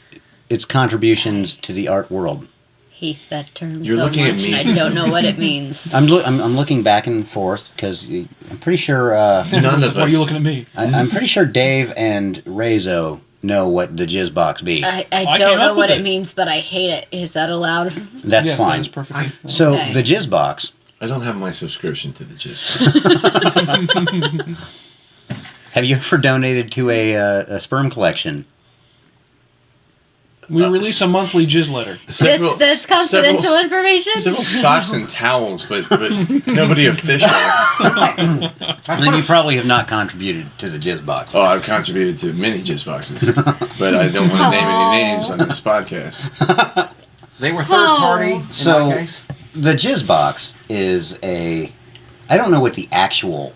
its contributions to the art world.
Hate that term
You're
so
looking at
much,
me.
and I don't know what it means.
I'm looking back and forth because I'm pretty sure
None of
Why are
us.
you looking at me?
I'm pretty sure Dave and Rezo know what the Jizz Box be.
I
came
don't know
up
what
with
it
it.
means, but I hate it. Is that allowed?
That's
yes,
fine.
that is perfectly.
So
Okay.
the Jizz Box.
I don't have my subscription to the Jizz.
Have you ever donated to a sperm collection?
We release a monthly jizz letter.
That's confidential information?
Several socks and towels, but nobody official.
Then you probably have not contributed to the Jizz Box.
Oh, I've contributed to many Jizz boxes, but I don't want to name any names on this podcast.
They were third party in
So-
that case.
The Jizz Box is I don't know what the actual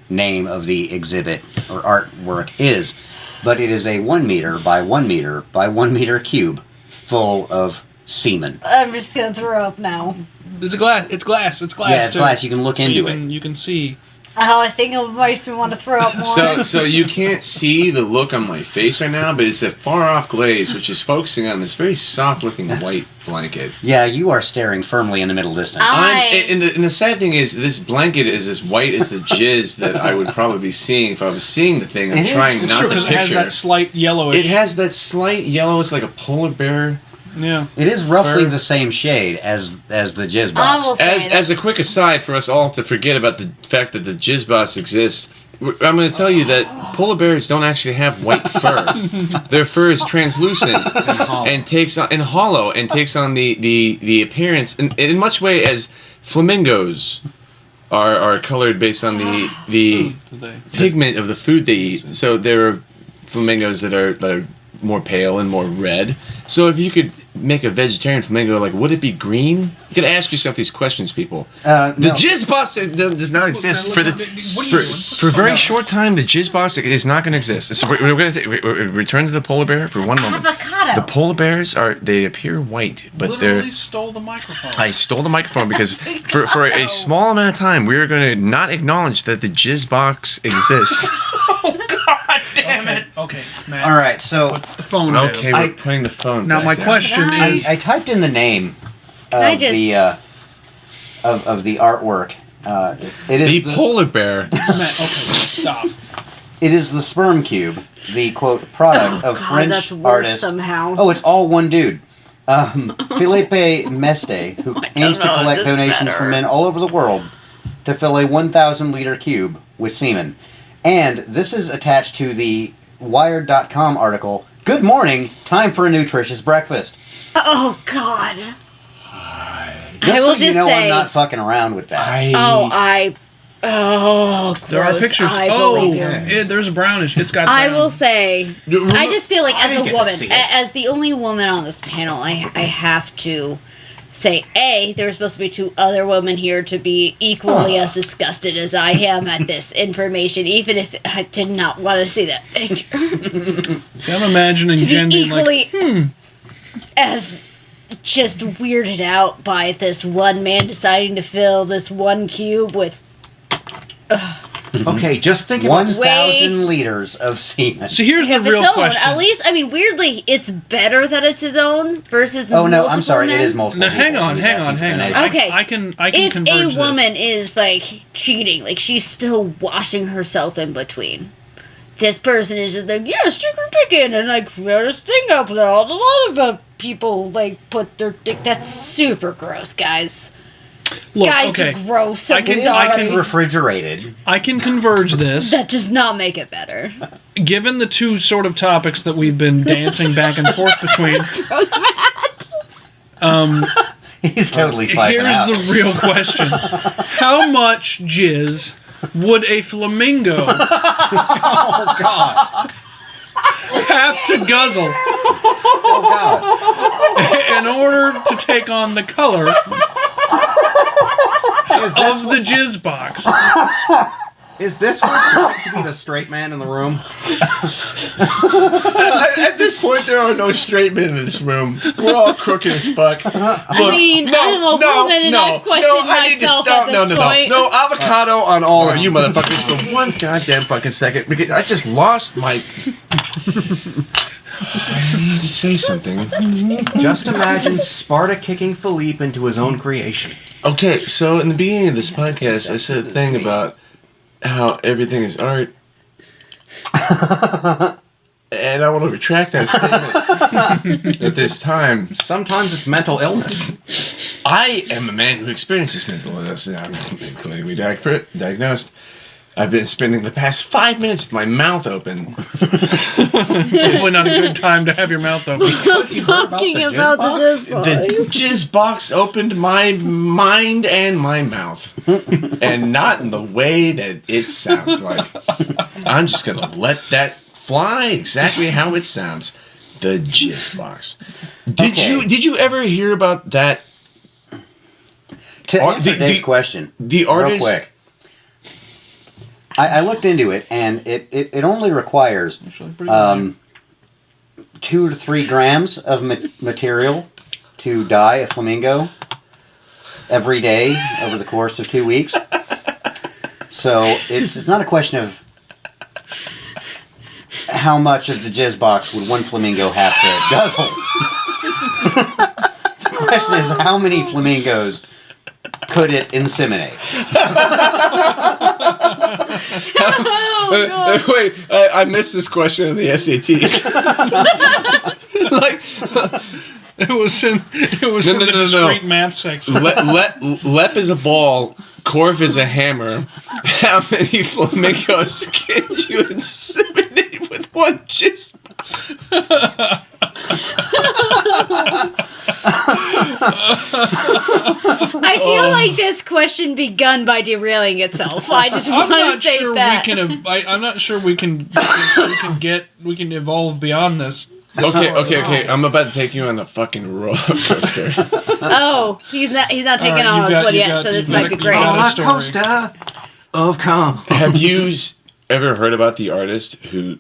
name of the exhibit or artwork is, but it is a 1 meter by 1 meter by 1 meter cube full of semen.
I'm just gonna throw up now.
It's glass. It's glass. It's glass.
Yeah, it's
too.
glass. You can look into
you can,
it.
You can see.
Oh, I think it makes me want to throw up more.
So you can't see the look on my face right now, but it's a far-off glaze, which is focusing on this very soft-looking white blanket.
Yeah, you are staring firmly in the middle distance.
And the sad thing is, this blanket is as white as the jizz that I would probably be seeing if I was seeing the thing. I'm
It is.
trying
It's
not
True,
to
because it has
picture.
that slight yellowish.
It has that slight yellow. It's like a polar bear.
Yeah.
It is roughly
Fur.
the same shade as the Jizz Box.
Almost.
As a quick aside for us all to forget about the fact that the jizz box exists, I'm going to tell you that polar bears don't actually have white fur. Their fur is translucent and takes on hollow and takes on the appearance in much way as flamingos are colored based on the pigment of the food they eat. So there are flamingos that are more pale and more red. So if you could make a vegetarian flamingo, like, would it be green? You could ask yourself these questions, people. The
No.
jizz box does not exist
Look,
for the
what are you
for a very short time. The jizz box is not going to exist. So we're going to return to the polar bear for one moment.
Avocado.
The polar bears they appear white, but
Literally
they're.
stole the microphone.
I stole the microphone because for a small amount of time we are going to not acknowledge that the jizz box exists.
Okay, Matt.
All right, so
Put the phone down.
Okay, we're putting the phone.
Now
back
my
down.
question
I,
is.
I typed in the name
I
of
just-
the of the artwork. It is
The polar bear.
Matt, okay, stop.
It is the sperm cube, the quote product of French
that's worse
artist.
somehow.
Oh, it's all one dude. Felipe Meste, who aims to
know if
collect
this is
donations
better.
from men all over the world to fill a 1,000-liter cube with semen. And this is attached to the Wired.com article, Good morning, time for a nutritious breakfast.
Oh, God.
Just
I will
so you
just
know
say-
I'm not fucking around with that.
Gross.
There are pictures.
I
Oh,
believe you.
there's a brownish. It's got.
I
brown.
will say, I just feel like
I
as
didn't
a
get to
woman,
see it.
as the only woman on this panel, I have to say, A, there's supposed to be 2 other women here to be equally as disgusted as I am at this information, even if I did not want to see that picture.
See, I'm imagining
To
Jen
be
being like,
equally as just weirded out by this one man deciding to fill this one cube with.
Okay, just think about
1,000 liters of semen.
so here's the
If
real
it's own,
question.
at least, I mean, weirdly, it's better that it's his own versus
Oh no, I'm
multiple
sorry.
men.
It is multiple.
Now, hang
people.
on,
He's
hang
asking
on,
for
hang on.
donation.
Okay.
I can
If
converge
a woman
this.
is like cheating, like she's still washing herself in between. This person is just like, yeah, stick her dick in, and like throw this thing up there. A lot of people like put their dick. That's super gross, guys.
Look,
Guys
okay,
are gross.
I
I'm
can-
It is
I
sorry.
can-
refrigerated.
I can converge this.
That does not make it better.
Given the 2 sort of topics that we've been dancing back and forth between,
He's totally piping
here's
out.
the real question: how much jizz would a flamingo
Oh God!
have to guzzle
Oh God!
in order to take on the color
Is this,
of the jizz box?
is this what's like to be the straight man in the room?
At this point, there are no straight men in this room. We're all crooked as fuck. Look,
I mean, I'm a woman and I've questioned myself at this point.
No avocado on all of you motherfuckers for one goddamn fucking second, because I just lost my... I need to say something.
Just imagine Sparta kicking Philippe into his own creation.
Okay, so in the beginning of this podcast, I said a thing about how everything is art. And I want to retract that statement at this time.
Sometimes it's mental illness.
I am a man who experiences mental illness, and I'm clinically diagnosed. I've been spending the past 5 minutes with my mouth open.
Probably not a good time to have your mouth open.
Talking about the jizz box.
The jizz box opened my mind and my mouth. And not in the way that it sounds like. I'm just going to let that fly exactly how it sounds. The jizz box. Did you ever hear about that?
To answer Dave's question,
The
real
artist...
quick. I looked into it, and it only requires 2 to 3 grams of material to dye a flamingo every day over the course of 2 weeks. So it's not a question of how much of the jizz box would one flamingo have to guzzle. The question is how many flamingos could it inseminate?
Wait, I missed this question in the SATs. Like,
It was in the discrete math section.
Lep is a ball, Corv is a hammer. How many flamingos can you inseminate with one jizz?
I feel like this question begun by derailing itself. I just
I'm
want to
not
state
sure
that.
I'm not sure we can evolve beyond this.
Okay. I'm about to take you on a fucking roller coaster.
Oh, he's not taking
Alright,
on
you've
this
got-
one
you've
yet,
got-
so this
you've
might
got-
be
you've
great.
got a
Roller
story.
coaster of cum.
Have you ever heard about the artist who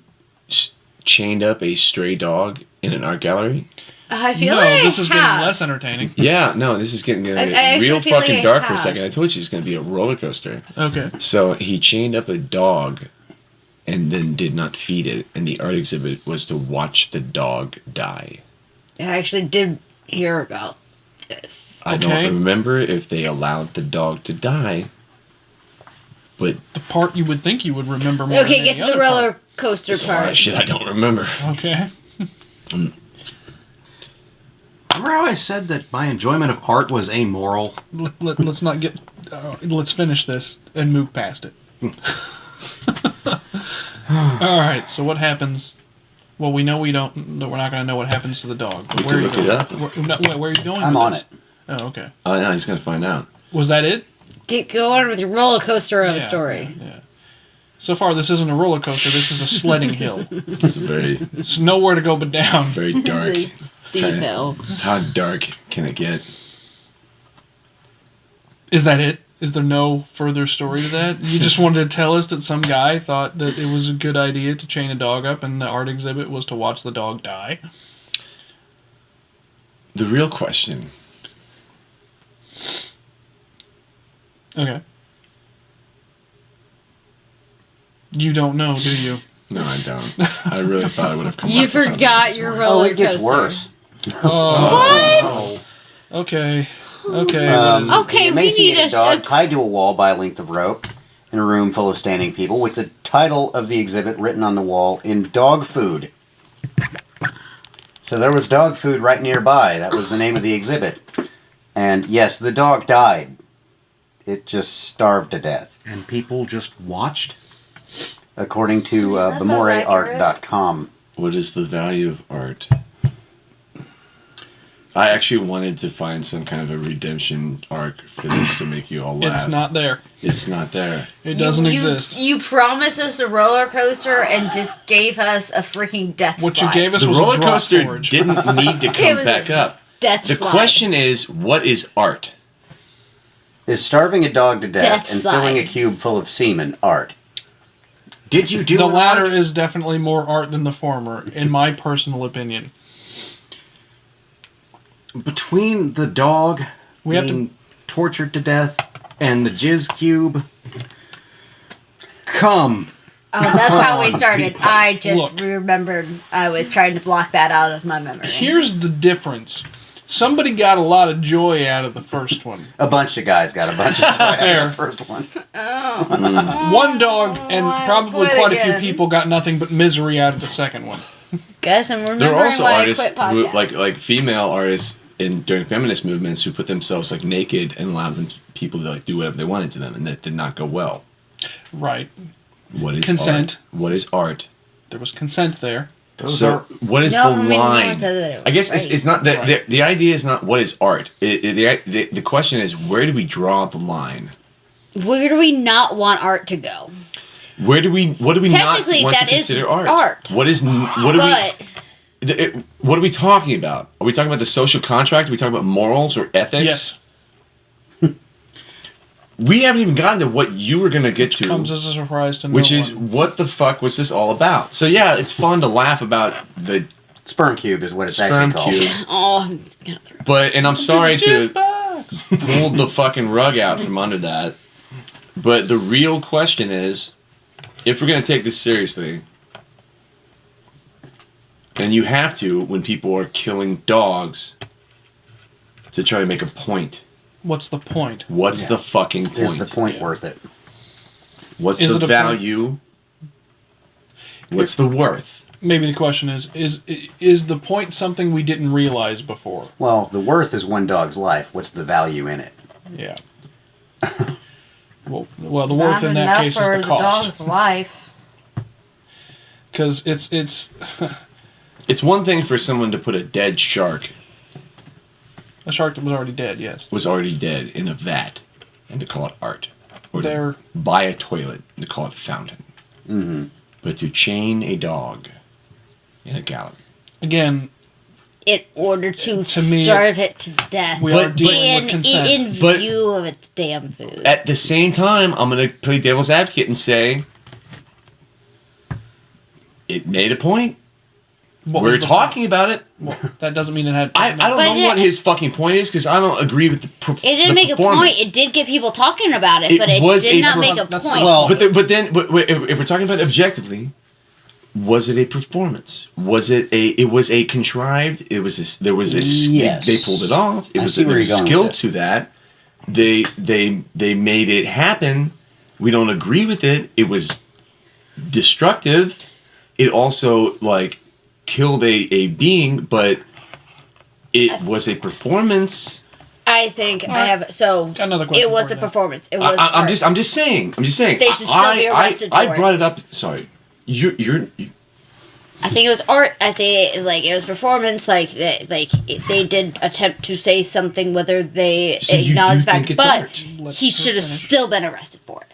chained up a stray dog in an art gallery?
I feel
No,
like
this is
I
getting
have.
less entertaining.
Yeah, no, this is getting
I actually
real
feel like
fucking
I
dark for a
have.
second. I told you it's going to be a roller coaster.
Okay.
So he chained up a dog and then did not feed it, and the art exhibit was to watch the dog die.
I actually did hear about this.
I
Okay.
don't remember if they allowed the dog to die, but
The part you would think you would remember more.
Okay,
than
get
any
to the
other
roller coaster
there's a lot
part.
of shit I don't remember.
part. Okay.
Remember how I said that my enjoyment of art was amoral?
Let's not get. Let's finish this and move past it. All right. So what happens? Well, we know we're not going to know what happens to the dog. But where are you
look
going?
it up.
Where are you going?
I'm
with
on
this?
it.
Oh, okay.
Oh, yeah, he's going to find out.
Was that it?
Go on with your roller coaster of a
Yeah,
story.
Yeah. So far, this isn't a roller coaster. This is a sledding hill.
It's very,
It's nowhere to go but down.
very dark.
Deep hill.
How dark can it get?
Is that it? Is there no further story to that? You just wanted to tell us that some guy thought that it was a good idea to chain a dog up, and the art exhibit was to watch the dog die?
The real question.
Okay. You don't know, do you?
No, I don't. I really thought it would have come
You
up with something
forgot
this
your
morning.
roller
Oh, it gets
coaster.
worse.
Oh. Okay. Okay. What is it?
Okay, we need
emaciated
a
dog tied to a wall by a length of rope in a room full of standing people with the title of the exhibit written on the wall in dog food. So there was dog food right nearby. That was the name of the exhibit. And yes, the dog died. It just starved to death.
And people just watched?
According to
That sounds accurate.
bemoreart.com.
What is the value of art? I actually wanted to find some kind of a redemption arc for this to make you all laugh.
It's not there.
It's not there.
It doesn't
you,
exist.
You promised us a roller coaster and just gave us a freaking death
What
slide.
you gave us
The
was
roller
a drop
coaster
forge.
didn't need to
It
come
was
back up.
Death
The
slide.
question is, what is art?
Is starving a dog to death
Death
and
slide.
filling a cube full of semen art?
Did you do
The
an
latter
art?
is definitely more art than the former, in my personal opinion.
Between the dog
We have
being tortured to death and the jizz cube, come.
Oh, that's how we started. I just
Look.
remembered I was trying to block that out of my memory.
Here's the difference. Somebody got a lot of joy out of the first one.
A bunch of guys got a bunch of joy out
Fair.
of the first one.
One dog and
I
probably
quit
quite a few
again.
people got nothing but misery out of the second one.
Guess I'm remembering
There are also
why
artists
I quit
who,
podcasts.
like female artists during feminist movements who put themselves like naked and allowed them people to like do whatever they wanted to them, and that did not go well.
Right.
What is
Consent.
art? What is art?
There was consent there.
Those
So
are
what is
No,
the
I mean, no one
line?
said that it was
I guess
right.
it's not that
Right.
the idea is not what is art. The question is, where do we draw the line?
Where do we not want art to go?
What do we not
Technically,
want to
that is
consider art?
art.
What are we talking about? Are we talking about the social contract? Are we talking about morals or ethics?
Yes.
We haven't even gotten to what you were going to get to,
Comes as a surprise to no
which is
one.
what the fuck was this all about? So yeah, it's fun to laugh about the
Sperm cube is what it's
sperm
actually called.
cube,
Oh, I'm gonna throw.
but and I'm sorry
Jizz
to
box.
pull the fucking rug out from under that. But the real question is, if we're going to take this seriously, and you have to when people are killing dogs to try to make a point.
What's the point?
What's
Yeah.
the fucking point?
Is the point worth it?
What's
Is
the
it a
value? What's the worth?
Maybe the question is the point something we didn't realize before?
Well, the worth is one dog's life. What's the value in it?
Yeah. well, the worth in that case is the cost.
dog's life.
Because it's
It's one thing for someone to put a dead shark
a shark that was already dead. Yes.
was already dead in a vat and to call it art. Or
There-
to buy a toilet and to call it fountain.
Mm-hmm.
But to chain a dog in a gallery.
Again,
In order to
me,
starve it to death.
we
But-
are dealing with
in
consent.
But-
view of its damn food.
At the same time, I'm going to play devil's advocate and say it made a point.
What was
We're
the
talking about it.
point? That doesn't mean it had.
I don't
But
know what his fucking point is because I don't agree with the
It didn't make a point. It did get people talking about it,
It
but it
was
did
a
not
pro-
make a
that's
point.
not-
Well,
But then, if we're talking about it objectively, was it a performance? Was it a? It was a contrived. It was a. There was a.
Yes.
They pulled it off. It
I
was
see
there
where
was
you're going
skill
with this.
to that. They made it happen. We don't agree with it. It was destructive. It also like killed a being, but it was a performance.
I think
All
I
right.
have so.
Got another question
It was
for
a
you then.
performance. It was.
I'm
art.
just saying. I'm just saying.
They should still be arrested
I
for
brought
it.
it up. Sorry, you
I think it was art. I think it was performance. Like they did attempt to say something, whether they
So you do
acknowledge
think
fact,
it's
but
art?
Let
he
her
should have
finish.
still been arrested for it.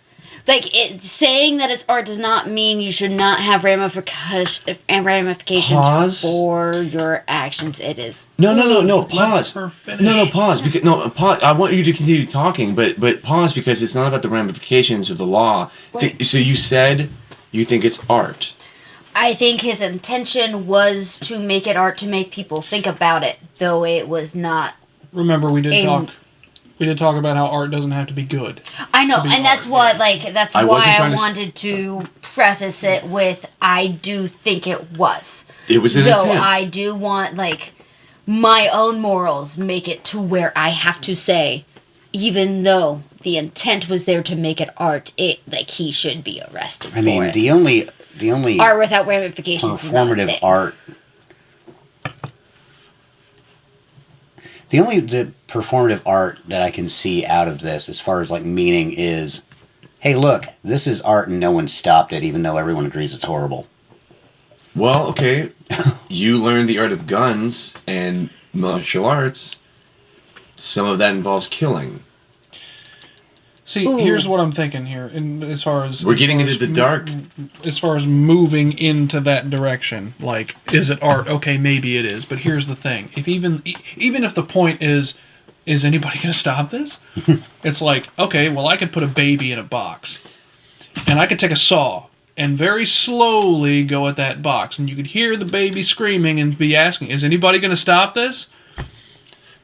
Like saying that it's art does not mean you should not have ramifications
Pause.
for your actions. It is.
No.
Let
Pause.
her finish.
No. Pause. Because pause. I want you to continue talking, but pause because it's not about the ramifications of the law.
Right.
So you said you think it's art.
I think his intention was to make it art, to make people think about it, though it was not.
Remember, we did
And-
talk. We did talk about how art doesn't have to be good.
I know,
To be
and that's
art,
what that's
I
why
wasn't
I
trying to
wanted to preface it with I do think it was.
It was an
Though
attempt.
I do want my own morals make it to where I have to say, even though the intent was there to make it art, he should be arrested
I mean,
for it.
the only
Art without ramifications is not a
performative
thing.
art. The performative art that I can see out of this, as far as meaning, is, hey, look, this is art, and no one stopped it, even though everyone agrees it's horrible.
Well, okay. You learned the art of guns and martial arts. Some of that involves killing.
See,
Ooh.
here's what I'm thinking here, and as far as
We're getting into the dark.
As far as moving into that direction, is it art? Okay, maybe it is, but here's the thing: if even if the point is anybody going to stop this? It's okay, well, I could put a baby in a box, and I could take a saw and very slowly go at that box, and you could hear the baby screaming and be asking, "Is anybody going to stop this?"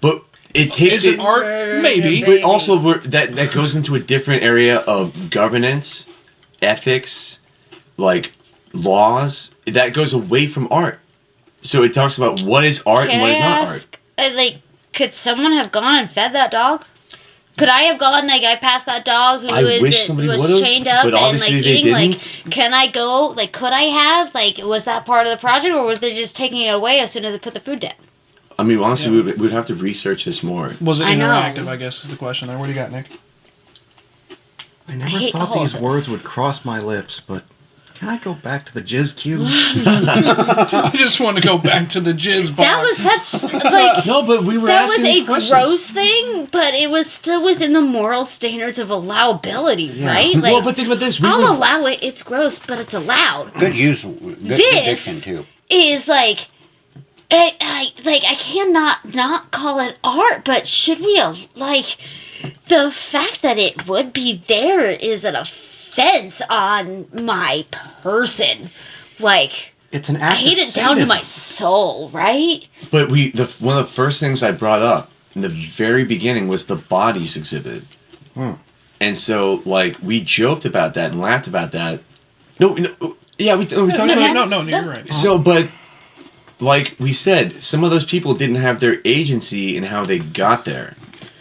But it takes
Is it art? Maybe.
But also, that goes into a different area of governance, ethics, laws. That goes away from art. So it talks about what is art and what is not art.
Could someone have gone and fed that dog? Could I have gone, I passed that dog who
I wish somebody
was
would've,
chained up
but
and,
obviously they
eating,
didn't.
can I go, could I have, was that part of the project, or was they just taking it away as soon as they put the food down?
I mean, honestly,
Yeah.
we'd have to research this more.
Was it
I know.
interactive? I guess is the question there. What do you got, Nick?
I never
hate
thought
all
these
this.
words would cross my lips, but can I go back to the jizz cube?
I just want to go back to the jizz box.
That was such,
No, but we were
that was
asking these
a
questions.
gross thing, but it was still within the moral standards of allowability,
Yeah.
right?
Well, but think about this.
I'll allow it, it's gross, but it's allowed.
Good use, good
This
diction, too.
is I cannot not call it art, but should we the fact that it would be there is an offense on my person.
It's an
I
act
hate
of
it down to my
sadism.
soul, right?
But one of the first things I brought up in the very beginning was the bodies exhibit. And so, we joked about that and laughed about that. No, yeah, we talked about it.
No, you're right.
So, but like we said, some of those people didn't have their agency in how they got there.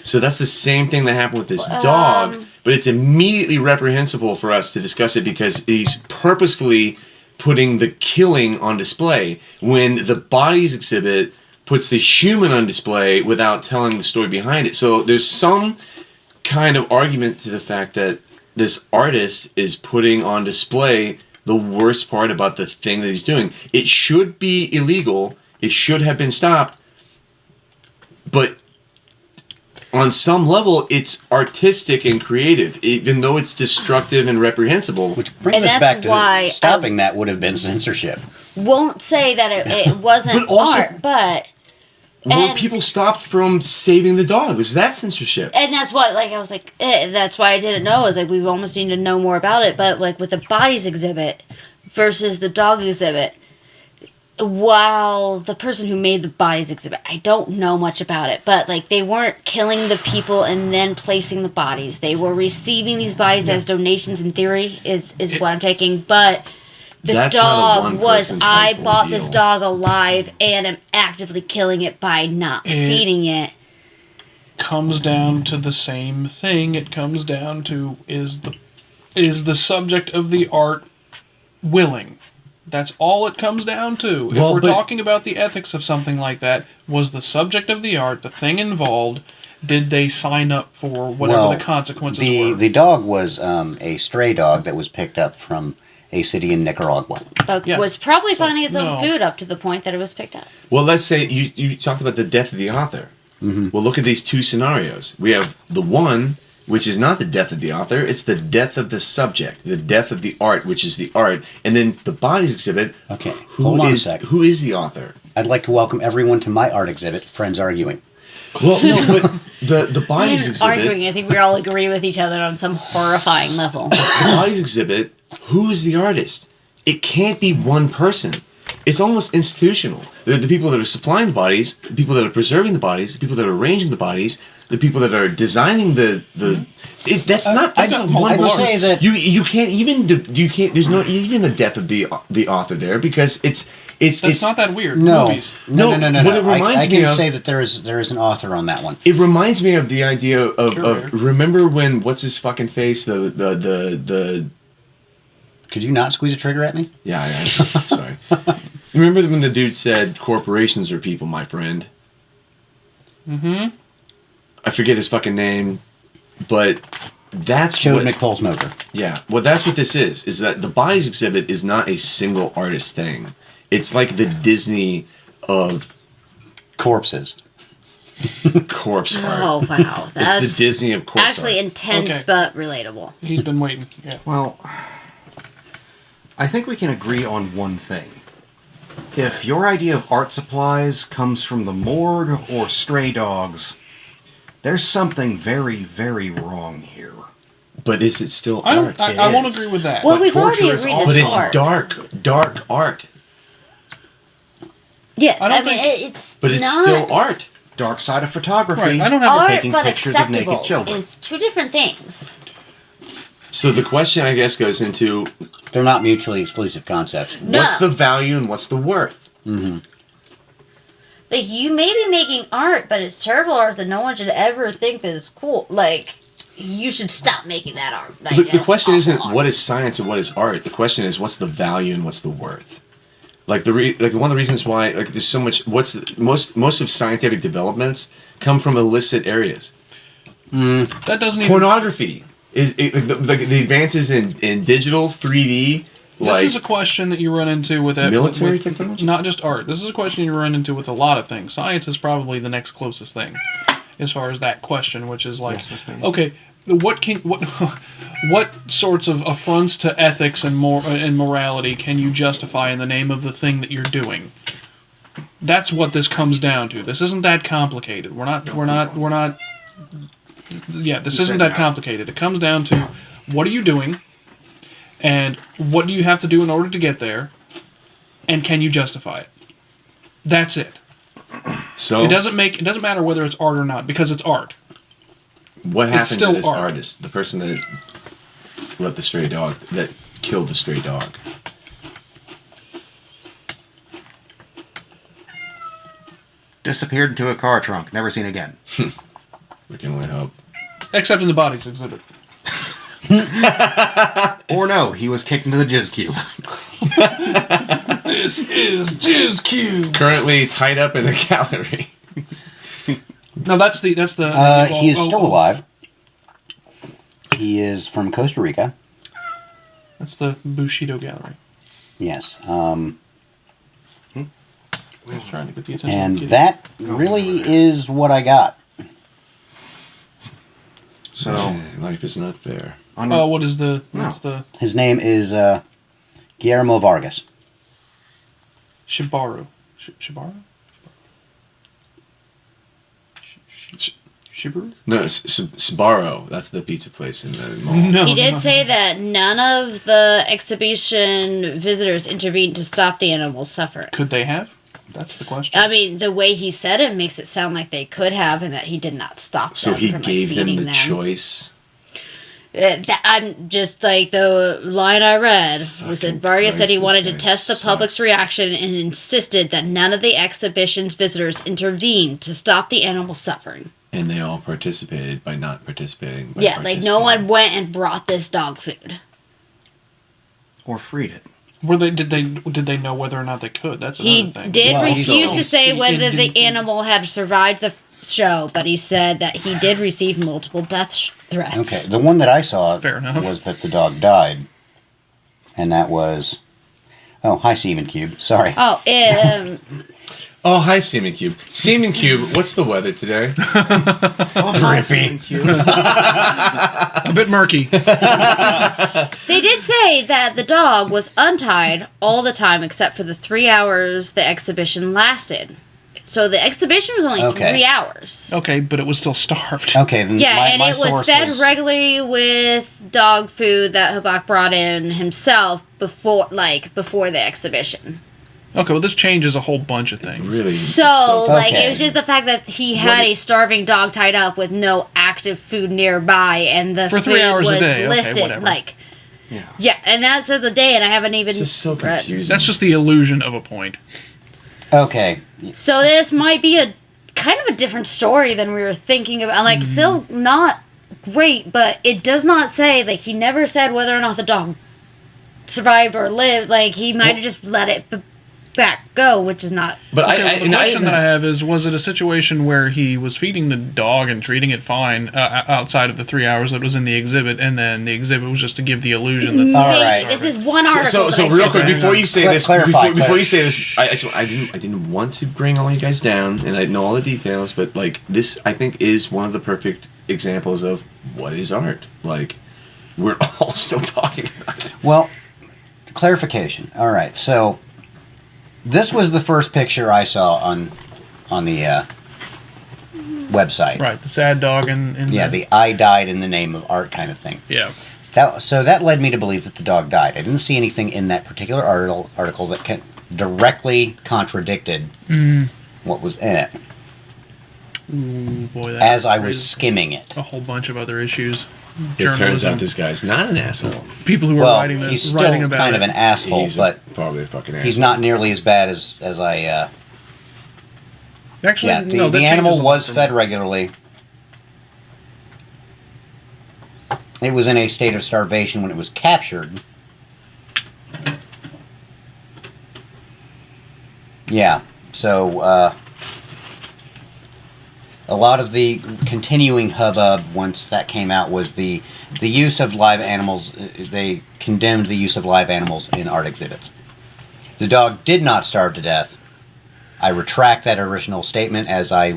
So that's the same thing that happened with this dog, but it's immediately reprehensible for us to discuss it because he's purposefully putting the killing on display when the bodies exhibit puts the human on display without telling the story behind it. So there's some kind of argument to the fact that this artist is putting on display the worst part about the thing that he's doing. It should be illegal. It should have been stopped. But on some level, it's artistic and creative, even though it's destructive and reprehensible.
Which brings
And
us
that's
back to
why
stopping that would have been censorship.
Won't say that it wasn't
But also-
art, but
Well,
and-
people stopped from saving the dog. Was that censorship?
and that's what I was that's why I didn't know, is we almost need to know more about it. But with the bodies exhibit versus the dog exhibit, while the person who made the bodies exhibit, I don't know much about it, but they weren't killing the people and then placing the bodies. They were receiving these bodies as donations, in theory, is what I'm taking. But the
That's not a
dog was,
one-person
I
type
bought
ordeal.
this dog alive and am actively killing it by not feeding it.
Comes down to the same thing. It comes down to is the subject of the art willing? That's all it comes down to.
Well,
if we're
but-
talking about the ethics of something like that, was the subject of the art, the thing involved, did they sign up for whatever the consequences were?
The dog was a stray dog that was picked up from a city in Nicaragua.
But
Yeah.
was probably finding its own
no.
food up to the point that it was picked up.
Well, let's say you talked about the death of the author. Mm-hmm. Well, look at these two scenarios. We have the one, which is not the death of the author, it's the death of the subject, the death of the art, which is the art, and then the bodies exhibit.
Okay, hold on a sec.
Who is the author?
I'd like to welcome everyone to my art exhibit, Friends Arguing.
Well, no, but the bodies
And
exhibit.
arguing, I think we all agree with each other on some horrifying level.
The bodies exhibit. Who is the artist? It can't be one person. It's almost institutional. The people that are supplying the bodies, the people that are preserving the bodies, the people that are arranging the bodies, the people that are designing the. That's not. That's not one
I would
person.
say that
You can't even you can't. There's no even a death of the author there because it's
That's not that weird.
no,
Movies.
no.
What it reminds
I
me
can
of-
say that there is an author on that one.
It reminds me of the idea of
Curator.
remember when what's his fucking face the
Could you not squeeze a trigger at me?
yeah sorry. Remember when the dude said corporations are people, my friend?
Mm-hmm.
I forget his fucking name, but that's
Chode
what,
McPolsmoker.
yeah. Well, that's what this is that the bodies exhibit is not a single artist thing. It's like the Disney of
Corpses.
corpse art.
Oh wow, that's
It's the Disney of corpse
actually
art.
intense
Okay.
but relatable.
He's been waiting. Yeah.
Well, I think we can agree on one thing. If your idea of art supplies comes from the morgue or stray dogs, there's something very, very wrong here.
But is it still
I
art?
don't.
It
I won't
is.
agree with that.
Well,
But
we've already
torture is
agreed
also-
But
it's
it's
art.
dark art.
Yes,
I
I,
don't
mean
think-
it's.
But it's
not
still art.
Dark side of photography.
Right, I don't have a-
art,
taking
but
pictures of naked
acceptable
children.
is two different things.
So the question, I guess, goes into
They're not mutually exclusive concepts.
No.
what's the value and what's the worth?
Like you may be making art, but it's terrible art that no one should ever think that it's cool. Like you should stop making that art. Like,
The
that's
question
awful
isn't
art.
what is science and what is art. The question is what's the value and what's the worth. Like like one of the reasons why like there's so much. Most of scientific developments come from illicit areas.
That doesn't even.
Pornography is the advances in digital 3D.
This
Like
is a question that you run into with
military
with
technology?
not just art. This is a question you run into with a lot of things. Science is probably the next closest thing, as far as that question, which is like, okay, what sorts of affronts to ethics and morality can you justify in the name of the thing that you're doing? That's what this comes down to. This isn't that complicated. We're not. Yeah, this isn't that complicated. It comes down to what are you doing, and what do you have to do in order to get there, and can you justify it? That's it.
so.
It doesn't matter whether it's art or not because it's art.
What
It's
happened
still
to this
art.
artist? The person that let the stray dog that killed the stray dog.
Disappeared into a car trunk, never seen again.
We can only hope.
Except in the bodies exhibit.
Or no, he was kicked into the jizz cube.
This is Jizz Cube.
Currently tied up in a gallery.
No, that's the.
He is still alive. He is from Costa Rica.
That's the Bushido Gallery.
Yes.
I was trying to get the attention.
And
of the kids.
that really is what I got.
So,
Life is not fair.
on
Oh, what is the? That's the
His name is Guillermo Vargas.
Shibaru. Shibaru. Shibaru?
No, it's Sbarro. That's the pizza place in the mall.
No.
He did
no.
say that none of the exhibition visitors intervened to stop the animals' suffering.
Could they have? That's the question.
I mean, the way he said it makes it sound like they could have, and that he did not stop
So
them
he
from, like,
gave them
feeding
the choice.
I'm just like the line I read was that
Fucking
Vargas said he
Christ,
wanted
this
to
guy
test the public's
sucks.
reaction and insisted that none of the exhibition's visitors intervened to stop the animals' suffering.
And they all participated by not participating. By
Yeah, like no one went and brought this dog food.
or freed it.
Did they know whether or not they could? That's another
He
thing.
did
Well,
refuse to say whether the
didn't-
animal had survived the show, but he said that he did receive multiple death threats.
Okay, the one that I saw
Fair enough.
was that the dog died, and that was. Oh, hi, Seaman Cube. Sorry.
Oh,
Oh, hi, Seaman Cube. Seaman Cube, what's the weather today?
Oh, hi, thank you.
A bit murky.
they did say that the dog was untied all the time except for the 3 hours the exhibition lasted. So the exhibition was only
Okay.
3 hours.
Okay, but it was still starved.
Okay, then
Yeah,
my
and it was
source
fed regularly with dog food that Habak brought in himself before the exhibition.
Okay, well, this changes a whole bunch of things.
Really?
So, like,
Okay.
it was just the fact that he had a starving dog tied up with no active food nearby, and the
For 3
food
hours a
was
day, okay,
listed.
whatever.
Like,
Yeah.
yeah, and that says a day, and I haven't even
This is so
read.
confusing.
That's just the illusion of a point.
Okay,
So this might be a kind of a different story than we were thinking about. Like, still not great, but it does not say, like, he never said whether or not the dog survived or lived. Like, he might have just let it back go, which is not.
But
Okay, well, the
and
question that I have is, was it a situation where he was feeding the dog and treating it fine outside of the 3 hours that was in the exhibit, and then the exhibit was just to give the illusion that...
All
Maybe.
right.
This is one article.
So
that I
real
just
quick
read.
before you say this,
Clarify.
before you say this, I didn't want to bring all you guys down, and I know all the details, but like this, I think is one of the perfect examples of what is art. Like we're all still talking about it.
well, clarification. All right, so this was the first picture I saw on the website.
Right, the sad dog and
Yeah, the "I died in the name of art" kind of thing.
Yeah.
So that led me to believe that the dog died. I didn't see anything in that particular article that directly contradicted what was in it
Ooh, boy, that
as I was
raises
skimming it.
a whole bunch of other issues.
It turns
Journalism.
out this guy's not an asshole.
People who are
Well,
writing
he's
this,
still
writing about
kind
it.
of an asshole,
He's
but
probably a fucking asshole.
he's not nearly as bad as I.
Actually,
Yeah,
no, that
the
changes
animal
a lot
was
for
fed
me.
regularly. It was in a state of starvation when it was captured. Yeah, so a lot of the continuing hubbub once that came out was the use of live animals. They condemned the use of live animals in art exhibits. The dog did not starve to death. I retract that original statement as I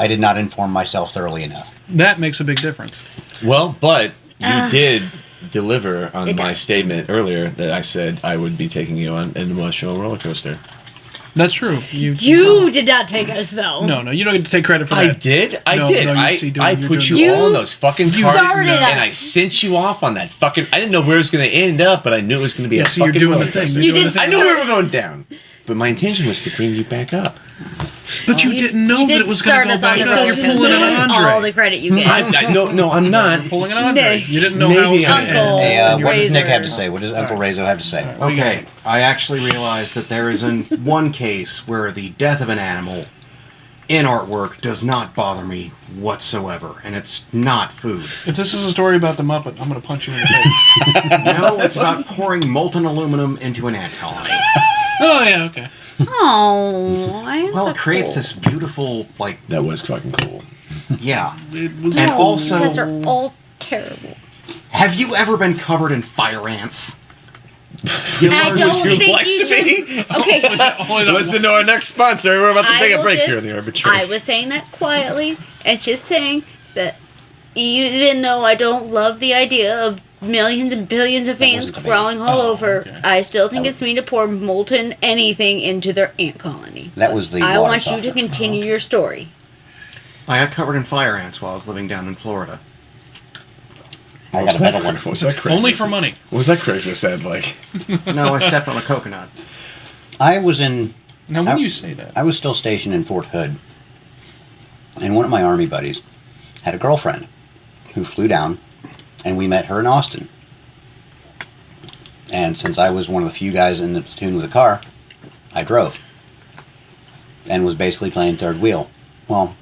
did not inform myself thoroughly enough.
That makes a big difference.
Well, but you did deliver on
It
my
does.
statement earlier that I said I would be taking you on an emotional roller coaster.
That's true.
You did not take us, though.
No, you don't get to take credit for
I
that.
did. I
No,
did.
no, you
I
see,
I
you're
put
doing
you
that.
all on those fucking
You
cards,
started
and
us.
I sent you off on that fucking. I didn't know where it was going to end up, but I knew it was going to be
Yeah,
a
so you're
fucking
doing
roller
the thing.
coaster.
You
You're doing
did
the
I
thing.
knew we were going down, but my intention was to bring you back up.
But you didn't know that it was going to go back up. You're pulling an
all
Andre.
the credit you get.
No, I'm not.
Pulling an Andre.
Nick.
You didn't know how it was
Maybe
going
I
to
am.
Uncle.
end.
Hey, what does Nick
Razor.
have to say? What does Uncle Rezo have to say?
Okay, I actually realized that there is one case where the death of an animal in artwork does not bother me whatsoever, and it's not food.
If this is a story about the Muppet, I'm going to punch you in the face.
No, it's about pouring molten aluminum into an ant colony.
Oh, yeah, okay.
Oh,
Well, it creates this beautiful, like,
That was fucking cool.
yeah.
It was
And
You
also,
guys are all terrible.
have you ever been covered in fire ants? You
I
learn
don't
what you
think
like
you
to be.
should. Okay,
Listen to our next sponsor. We're about to
I
take a
will
break here
just-
in the Arbitrarium.
I was saying that quietly and just saying that even though I don't love the idea of millions and billions of ants
wasn't the
crawling all
Oh,
over,
okay.
I still think it's mean to pour molten anything into their ant colony.
That was the
I
water
want you to
softener.
continue your story.
I got covered in fire ants while I was living down in Florida.
I got a better one.
What was that Craigslist?
only for money.
What was that Craigslist ad like?
No, I stepped on a coconut.
I was in.
Now, when you say that,
I was still stationed in Fort Hood, and one of my Army buddies had a girlfriend who flew down, and we met her in Austin. And since I was one of the few guys in the platoon with a car, I drove, and was basically playing third wheel. Well,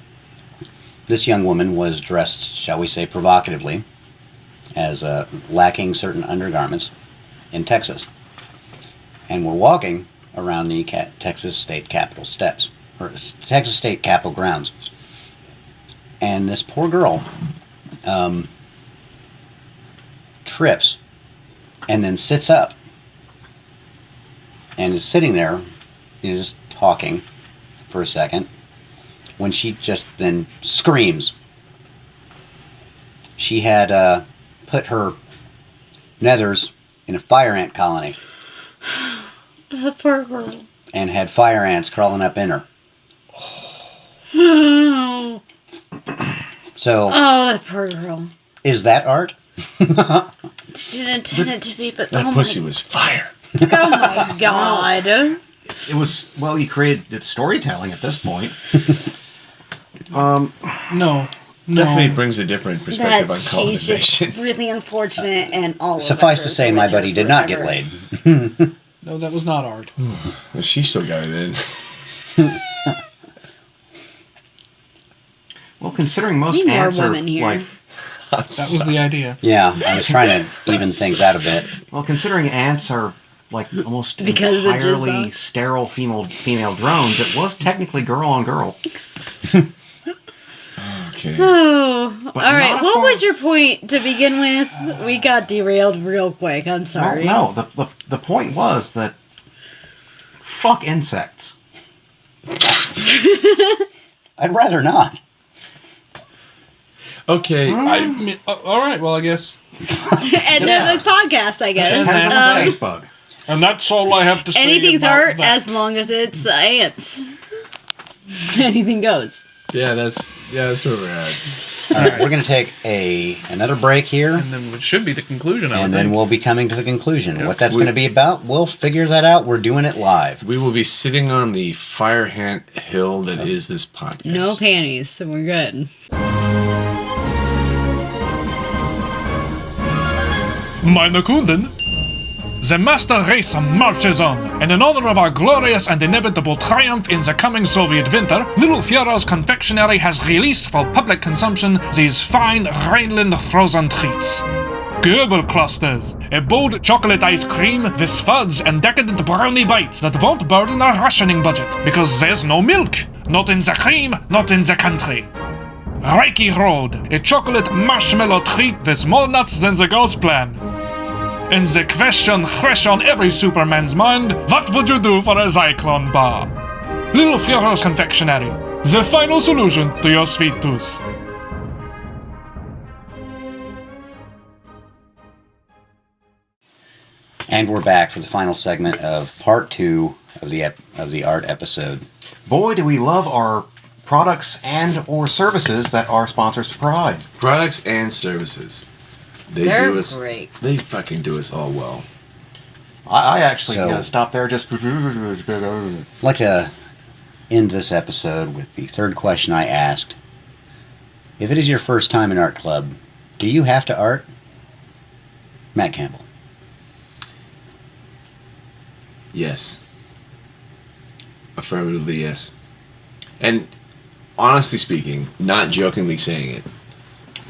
this young woman was dressed, shall we say, provocatively, as lacking certain undergarments in Texas. and we're walking around the Texas State Capitol steps, or Texas State Capitol grounds. And this poor girl trips and then sits up and is sitting there, just talking for a second, when she just then screams. She had put her nethers in a fire ant colony.
That poor girl.
And had fire ants crawling up in her.
Oh,
So,
that poor girl.
is that art?
She didn't intend it to be, but
That pussy was fire.
Oh my god.
It was, well, you created it's storytelling at this point.
No.
Definitely brings a different perspective
That
on
she's just
colonization.
really unfortunate and all
Suffice to say, my buddy did not get laid.
No, that was not art.
Well, she still got it in.
Well, considering most
Need more
ants are
women here.
like,
That was the idea.
Yeah, I was trying to even things out a bit.
well, considering ants are like almost
Because of the
entirely
jizz box?
sterile female drones, it was technically girl on girl.
Okay.
Oh,
But
all right.
not
What
for-
was your point to begin with? We got derailed real quick. I'm sorry.
No, the point was that fuck insects.
I'd rather not.
Okay.
I mean, all right. Well, I guess,
End of the podcast, I guess.
Depends on the space bug.
and that's all I have to say.
Anything's
about
art
that.
as long as it's ants. Anything goes.
Yeah, that's where we're at.
All right, we're going to take another break here,
And then it should be the conclusion. I
and
would
then
think.
we'll be coming to the conclusion.
Yeah.
What that's going to be about, we'll figure that out. We're doing it live.
We will be sitting on the fire ant hill that is this podcast.
No panties, so we're good.
Meine Kunden, the master race marches on, and in honor of our glorious and inevitable triumph in the coming Soviet winter, Little Fuhrer's Confectionary has released for public consumption these fine Rhineland frozen treats. Gerber clusters, a bold chocolate ice cream with fudge and decadent brownie bites that won't burden our rationing budget, because there's no milk, not in the cream, not in the country. Reiki Road, a chocolate marshmallow treat with more nuts than the Gauss plan. And the question fresh on every Superman's mind, what would you do for a Zyklon bar? Little Fuhrer's Confectionary, the final solution to your sweet tooth.
And we're back for the final segment of part 2 of the art episode.
Boy, do we love our products and or services that our sponsors provide.
Products and services.
They're
do us.
great.
They fucking do us all well.
I actually
So-
stopped there just...
I'd like to end this episode with the third question I asked. If it is your first time in art club, do you have to art? Matt Gambill.
Yes. Affirmatively, yes. And honestly speaking, not jokingly saying it,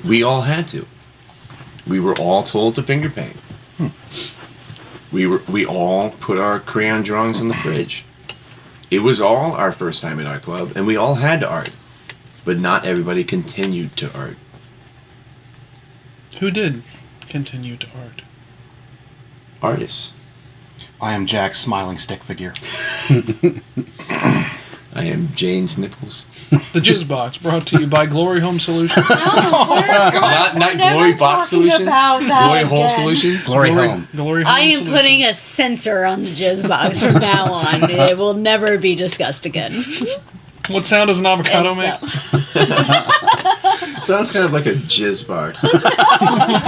we all had to. We were all told to finger paint. We all put our crayon drawings in the fridge. It was all our first time in art club, and we all had to art. But not everybody continued to art.
Who did continue to art?
Artists.
I am Jack's smiling stick figure.
I am Jane's nipples.
The Jizz Box, brought to you by Glory Home Solutions.
Not Glory Box Solutions. Glory Hole
again.
Solutions.
Glory home.
Glory Home
I am
Solutions.
putting a censor on the jizz box from now on. It will never be discussed again.
What sound does an avocado
And
make?
stuff.
Sounds kind of like a jizz box.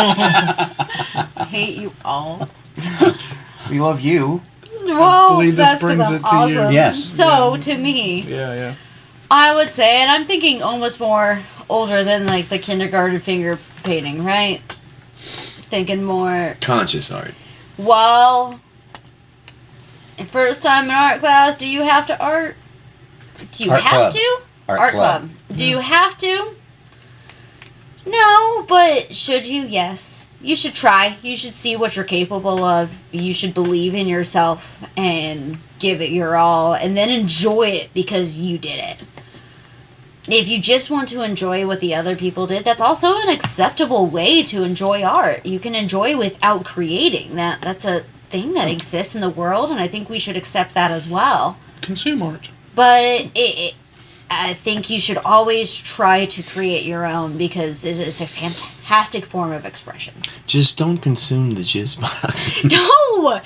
I hate you all.
We love you.
Whoa,
believe this
that's 'cause
brings
I'm
it to you.
awesome.
Yes.
So, to me,
Yeah.
I would say, and I'm thinking almost more older than like the kindergarten finger painting, right? Thinking more,
Conscious art.
well, first time in art class, do you have to art? Do you
Art
have
club.
to?
Art club.
Do you have to? No, but should you? Yes. You should try. You should see what you're capable of. You should believe in yourself and give it your all, and then enjoy it because you did it. If you just want to enjoy what the other people did, that's also an acceptable way to enjoy art. You can enjoy without creating. That's a thing that exists in the world, and I think we should accept that as well.
Consume art.
But I think you should always try to create your own because it is a fantastic form of expression.
Just don't consume the jizz box.
No!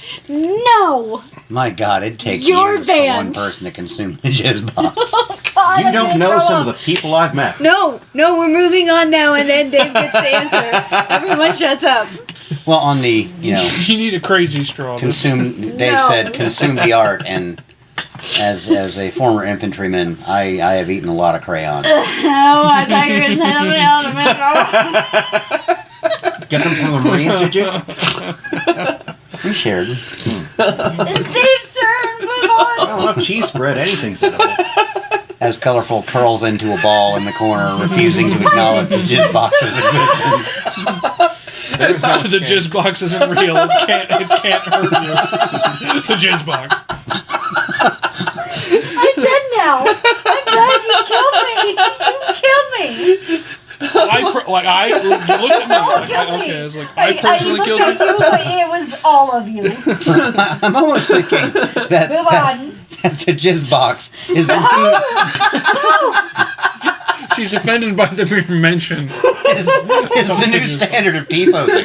My God, it takes
You're
years for
banned.
one person to consume the jizz box.
Oh, God,
You
I'm
don't
gonna
know
throw
some
up.
of the people I've met.
No, we're moving on now, and then Dave gets to answer. Everyone shuts up.
Well, on the,
You need a crazy straw.
consume, Dave
No.
said consume the art, and as a former infantryman, I have eaten a lot of crayons.
Oh, I thought you were going to say something else.
Get them from the Marines, did you?
We shared.
It's Dave's turn. Move on.
Well, enough cheese spread, anything's edible.
As Colorful curls into a ball in the corner, refusing to acknowledge the jizz box's existence.
There's no
The
escape.
jizz box isn't real. It can't hurt you. The jizz box.
I'm dead now. I'm dead. You killed me. You killed me.
You looked at me. I was like, I personally killed
looked
you.
at you. It was all of you.
I'm almost thinking that,
Move on.
that the jizz box is the
She's offended by the mere mention.
is the new standard of T-posing.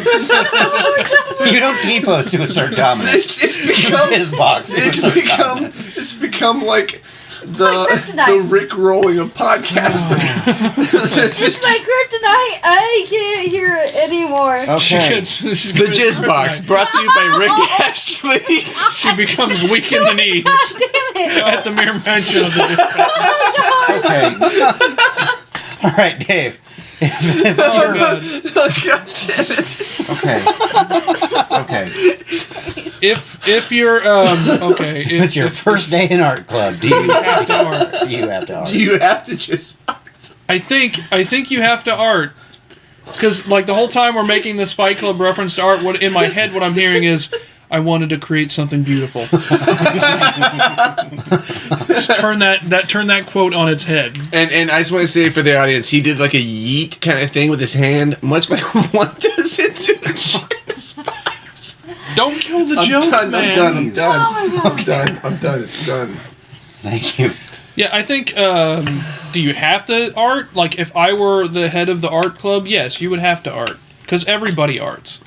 You don't T-pose to assert dominance.
It's become
Jizz box. to assert dominance.
it's become like the
kryptonite.
Rick rolling of podcasting.
It's my kryptonite. I can't hear it anymore.
Okay.
She's
The Jizz Box, brought to you by Rick Ashley.
She becomes weak in the knees
Damn it.
at the mere mention of the jizz box.
Okay.
All right, Dave. If
Oh,
you're-
God.
God damn it.
Okay.
If you're okay,
it's your first day in art club. Do you
have to art.
You have to art.
Do you have to Jizz Box?
I think you have to art because like the whole time we're making this Fight Club reference to art. What in my head, what I'm hearing is I wanted to create something beautiful. Just turn that quote on its head.
And I just want to say for the audience, he did like a yeet kind of thing with his hand, much like one does into a Jizz Box.
Don't kill the
I'm
joke,
done,
man.
I'm done.
Oh my God.
I'm done. It's done.
Thank you.
Yeah, I think. Do you have to art? Like, if I were the head of the art club, yes, you would have to art because everybody arts.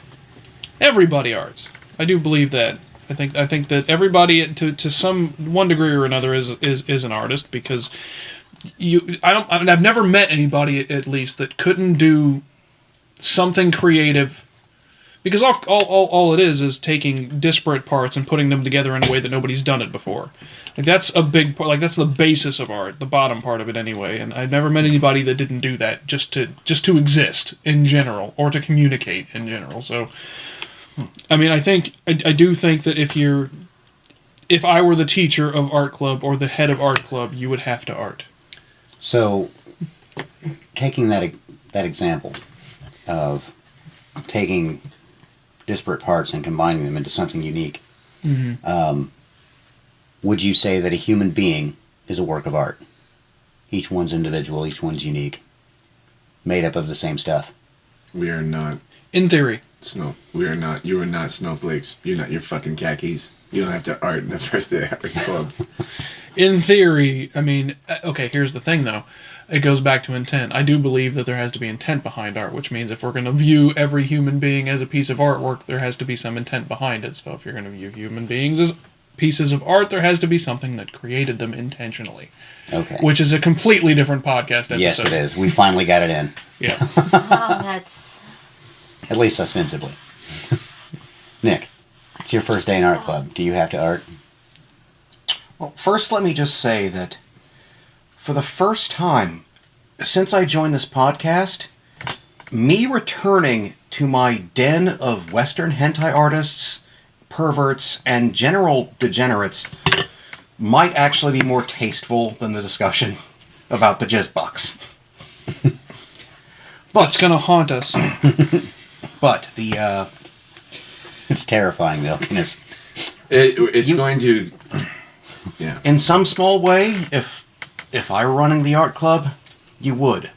Everybody arts. I do believe that. I think that everybody to some one degree or another is an artist because I've never met anybody at least that couldn't do something creative. Because all it is taking disparate parts and putting them together in a way that nobody's done it before. Like that's a big part. Like that's the basis of art, the bottom part of it anyway. And I've never met anybody that didn't do that just to exist in general or to communicate in general. So, I mean, I do think that if I were the teacher of art club or the head of art club, you would have to art.
So, taking that example of taking disparate parts and combining them into something unique, would you say that a human being is a work of art? Each one's individual, each one's unique, made up of the same stuff.
We are not
In theory.
We are not. You are not snowflakes. You're not your fucking khakis. You don't have to art in the first day of art club.
In theory, I mean, okay, here's the thing, though. It goes back to intent. I do believe that there has to be intent behind art, which means if we're going to view every human being as a piece of artwork, there has to be some intent behind it. So if you're going to view human beings as pieces of art, there has to be something that created them intentionally.
Okay.
Which is a completely different podcast episode.
Yes, it is. We finally got it in.
Yeah.
Oh, that's...
At least ostensibly. Nick, it's your first day in art club. Do you have to art?
Well, first let me just say that for the first time since I joined this podcast, me returning to my den of Western hentai artists, perverts, and general degenerates might actually be more tasteful than the discussion about the jizz box.
But it's going to haunt us.
But the
It's terrifying, though. Goodness.
It's going to. Yeah.
in some small way, if I were running the art club, you would.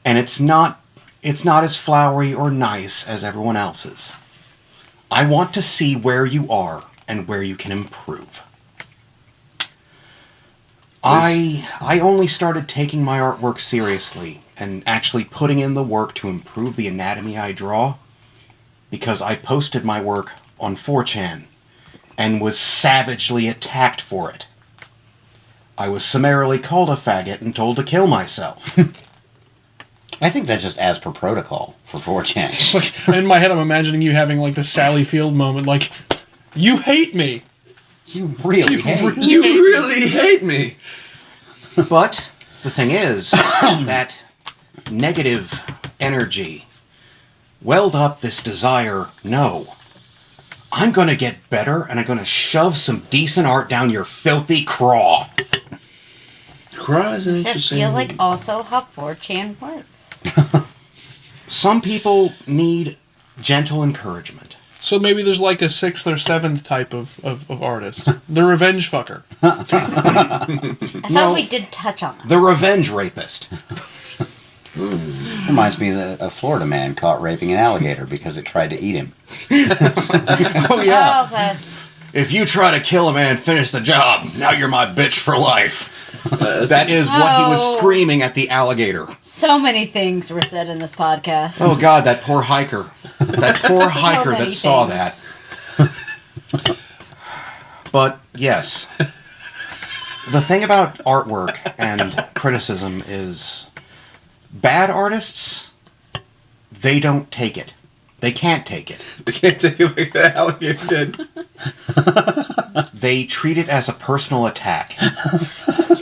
And it's not as flowery or nice as everyone else's. I want to see where you are and where you can improve. I only started taking my artwork seriously and actually putting in the work to improve the anatomy I draw because I posted my work on 4chan and was savagely attacked for it. I was summarily called a faggot and told to kill myself.
I think that's just as per protocol for 4chan.
It's like, in my head, I'm imagining you having like the Sally Field moment, like, you hate me.
You really hate me.
You really hate me.
But the thing is, that negative energy welled up this desire, no. I'm going to get better and I'm going to shove some decent art down your filthy craw.
Craw is an
Does it
interesting.
feel like also how 4chan works?
Some people need gentle encouragement.
So maybe there's like a 6th or 7th type of artist. The revenge fucker.
I thought we did touch on that.
The revenge rapist.
Reminds me of a Florida man caught raping an alligator because it tried to eat him.
Oh yeah.
Oh, that's
If you try to kill a man, finish the job. Now you're my bitch for life. That is what he was
Oh.
screaming at the alligator.
so many things were said in this podcast.
Oh god, that poor hiker. That poor hiker
many
that saw
things.
that. But yes. The thing about artwork and criticism is bad artists, they don't take it. They can't take it.
They can't take it like the alligator did.
They treat it as a personal attack.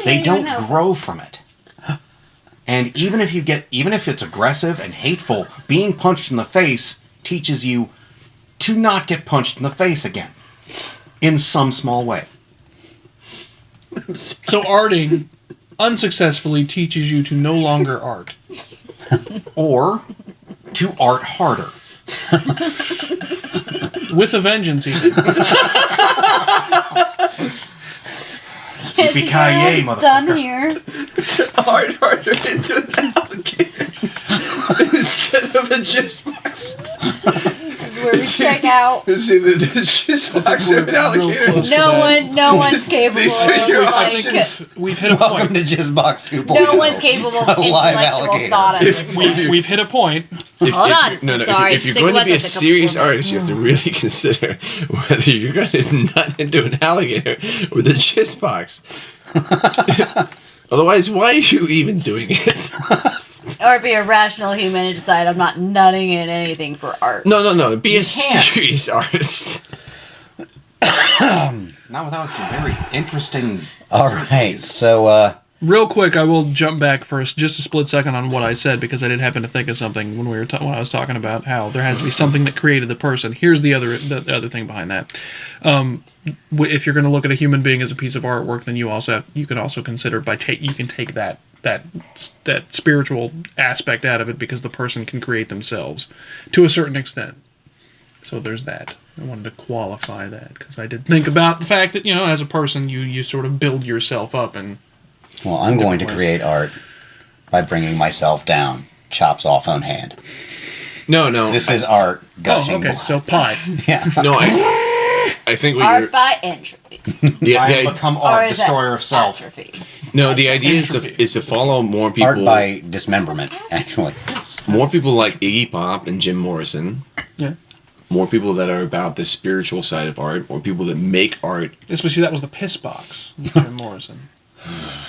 They don't grow from it. And even if it's aggressive and hateful, being punched in the face teaches you to not get punched in the face again. In some small way.
So arting unsuccessfully teaches you to no longer art.
Or to art harder.
With a vengeance, even.
Yippee-ki-yay,
Done
motherfucker.
here.
Harder into an alligator instead of a jizz box.
This is where we check out.
See the jizz box of an
Real
alligator.
close.
No one's capable
These are your
of like.
options.
We've hit a
Welcome
point.
to Jizzbox 2.0.
No one's capable of
A live
intellectual
alligator.
thought at this point.
We've hit a point.
If,
Hold
if
on.
you- no,
Sorry,
if you're
stick
going to
with
be a
us a couple
serious
more
artist, you have to really consider whether you're going to nut into an alligator with a jizz box. Otherwise, why are you even doing it?
Or be a rational human and decide I'm not nutting in anything for art.
No. Be a
can't.
serious artist.
Not without some very interesting...
All right, so
Real quick, I will jump back for just a split second on what I said because I did happen to think of something when when I was talking about how there has to be something that created the person. Here's the other thing behind that. If you're going to look at a human being as a piece of artwork, then you can also consider you can take that spiritual aspect out of it because the person can create themselves to a certain extent. So there's that. I wanted to qualify that because I did think about the fact that as a person you sort of build yourself up and.
well, I'm going to
ways.
create art by bringing myself down. Chops off on hand.
No.
This is art gushing.
Oh, okay.
blood.
So pie.
Yeah.
No, I think what
Art
you're...
by entropy.
I become
Or
art,
is that
destroyer of self.
atrophy?
No, the idea is to follow more people...
Art by dismemberment, actually.
More people like Iggy Pop and Jim Morrison.
Yeah.
More people that are about the spiritual side of art. More people that make art.
Especially that was the piss box, Jim Morrison.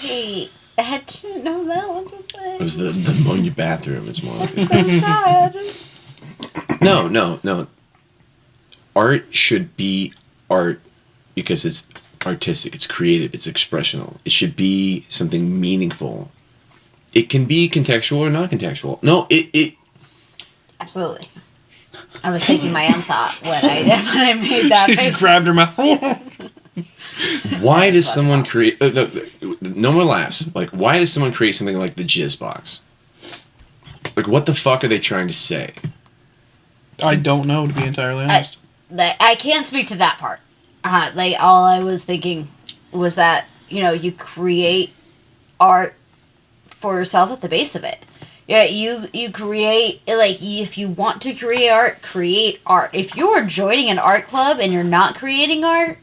Hey, I didn't know that was a thing.
It was the ammonia bathroom. It's more like it.
So sad.
No. Art should be art because it's artistic, it's creative, it's expressional. It should be something meaningful. It can be contextual or not contextual. No, it
Absolutely. I was taking my own thought when I made that
She
face.
grabbed her mouth.
why does someone create no more laughs. Like, why does someone create something like the jizz box? Like, what the fuck are they trying to say?
I don't know, to be entirely honest.
I can't speak to that part. All I was thinking was that, you create art for yourself at the base of it. Yeah, you create, if you want to create art, create art. If you're joining an art club and you're not creating art,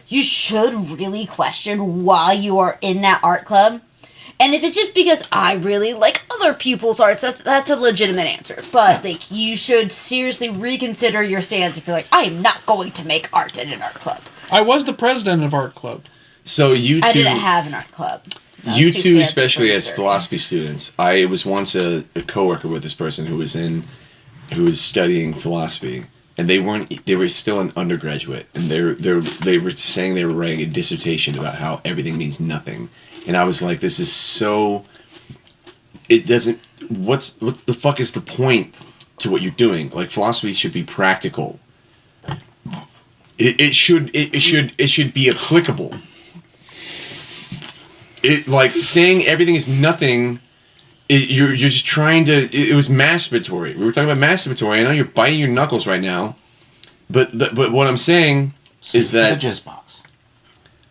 you should really question why you are in that art club. And if it's just because I really like other people's arts, that's a legitimate answer. But, you should seriously reconsider your stance if you're like, I am not going to make art in an art club.
I was the president of art club.
So you two...
I didn't have an art club.
You two, especially as philosophy students, I was once a coworker with this person who was studying philosophy, and they were still an undergraduate, and they were saying they were writing a dissertation about how everything means nothing, and I was like, this is so, it doesn't, what the fuck is the point to what you're doing? Like, philosophy should be practical. It should be applicable. Saying everything is nothing, you're just trying to... It was masturbatory. We were talking about masturbatory. I know you're biting your knuckles right now, but what I'm saying is that...
The jizz box.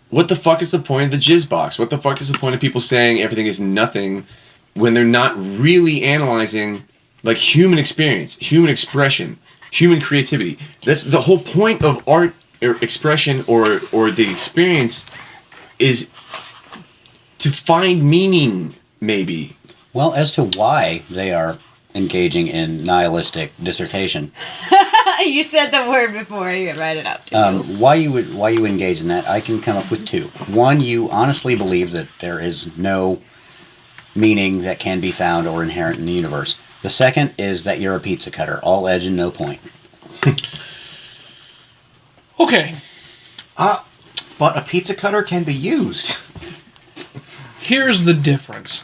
What the fuck is the point of the jizz box? What the fuck is the point of people saying everything is nothing when they're not really analyzing, human experience, human expression, human creativity? That's the whole point of art or expression or the experience, is to find meaning, maybe.
Well, as to why they are engaging in nihilistic dissertation,
You said the word before you could write it up.
why you engage in that, I can come up with two. One, you honestly believe that there is no meaning that can be found or inherent in the universe. The second is that you're a pizza cutter, all edge and no point.
Okay.
But a pizza cutter can be used.
Here's the difference.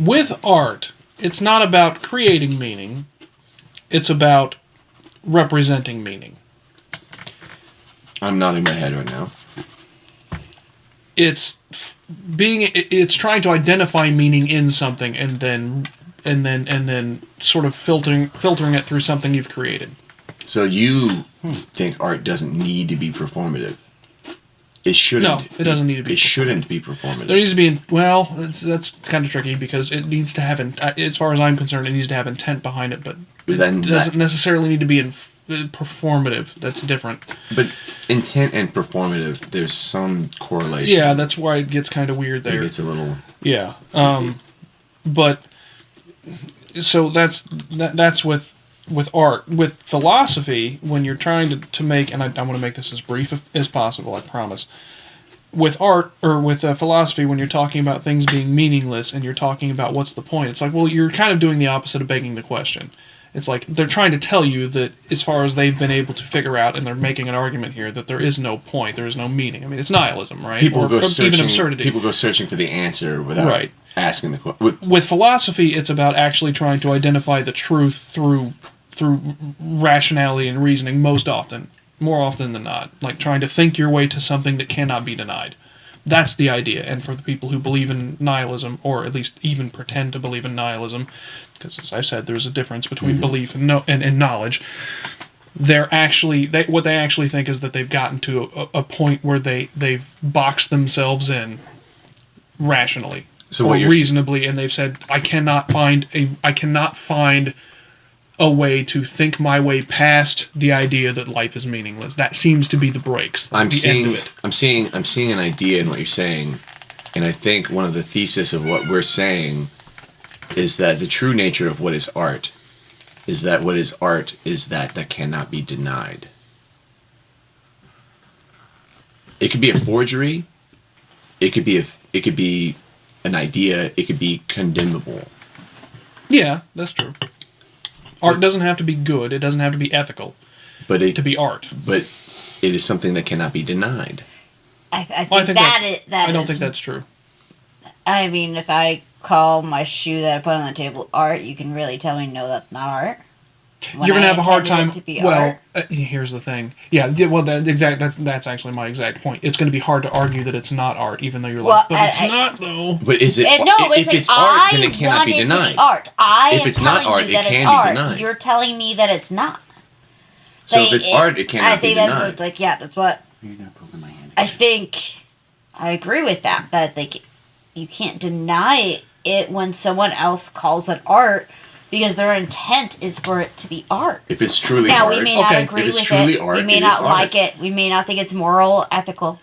With art, it's not about creating meaning. It's about representing meaning.
I'm nodding my head right now.
It's trying to identify meaning in something and then sort of filtering it through something you've created.
So you think art doesn't need to be performative? It shouldn't.
No, it doesn't need to be.
It shouldn't be performative.
There needs to be. That's kind of tricky because it needs to have. As far as I'm concerned, it needs to have intent behind it, but it doesn't necessarily need to be performative. That's different.
But intent and performative, there's some correlation.
Yeah, that's why it gets kind of weird there.
It's a little.
Yeah. But so that's with art. With philosophy, when you're trying to make, and I want to make this as brief as possible, I promise. With art, or with philosophy, when you're talking about things being meaningless and you're talking about what's the point, it's like, well, you're kind of doing the opposite of begging the question. It's like they're trying to tell you that as far as they've been able to figure out, and they're making an argument here, that there is no point, there is no meaning. I mean, it's nihilism, right?
People go searching.
Even absurdity.
People go searching for the answer without asking the question.
With philosophy, it's about actually trying to identify the truth through rationality and reasoning more often than not. Like trying to think your way to something that cannot be denied. That's the idea. And for the people who believe in nihilism, or at least even pretend to believe in nihilism, because as I said, there's a difference between belief and knowledge, what they actually think is that they've gotten to a point where they've boxed themselves in rationally or reasonably, and they've said, I cannot find a way to think my way past the idea that life is meaningless. That seems to be the breaks.
I'm seeing
an
idea in what you're saying, and I think one of the thesis of what we're saying is that the true nature of what is art is that what is art is that cannot be denied. It could be a forgery. It could be an idea. It could be condemnable.
Yeah, that's true. Art doesn't have to be good. It doesn't have to be ethical. To be art.
But it is something that cannot be denied.
I don't
think that's true.
I mean, if I call my shoe that I put on the table art, you can really tell me no, that's not art.
You're gonna have a hard time. Here's the thing. Yeah. Well, that's actually my exact point. It's going to be hard to argue that it's not art, even though you're like, but it's not though.
But is it? If it's art, then it cannot be denied.
Art.
If it's not art, it can be denied.
You're telling me that it's not.
So
Like,
if it's art, it cannot
I
be
think
denied.
that's like, yeah, that's what
You're gonna poke in my hand.
I think. I agree with that. That like, you can't deny it when someone else calls it art because their intent is for it to be art.
If it's truly
Now
art,
we may not
Okay.
agree
If it's
with
truly
it.
art,
We may
it
not
is
like
art.
it. We may not think it's moral, ethical.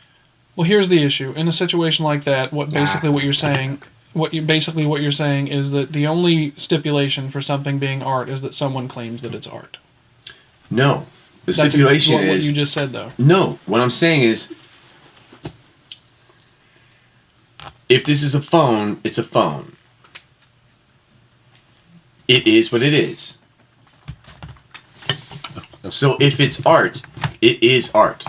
Well, here's the issue. In a situation like that, what you're saying, what you're saying is that the only stipulation for something being art is that someone claims that it's art.
no. The
That's
stipulation
what
is
you just said, though.
no. What I'm saying is, if this is a phone, it's a phone. It is what it is. So if it's art, it is art.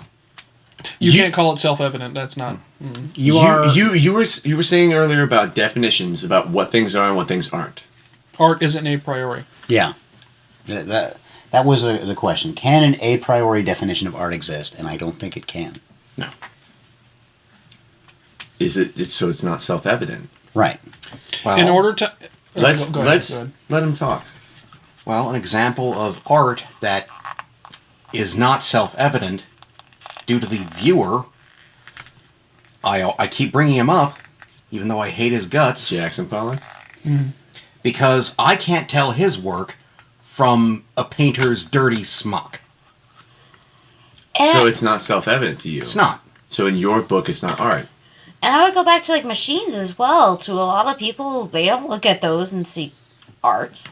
You can't call it self-evident. That's not.
You were saying earlier about definitions about what things are and what things aren't.
Art isn't a priori.
Yeah. That was the question. Can an a priori definition of art exist? And I don't think it can.
No.
Is it? So it's not self-evident.
Right.
Well,
In order to
Let's
go ahead.
let him talk.
Well, an example of art that is not self-evident due to the viewer. I keep bringing him up, even though I hate his guts,
Jackson Pollock.
because I can't tell his work from a painter's dirty smock.
And,
So it's not self-evident to you.
It's not.
So in your book, it's not art.
and I would go back to like machines as well. To a lot of people, they don't look at those and see art.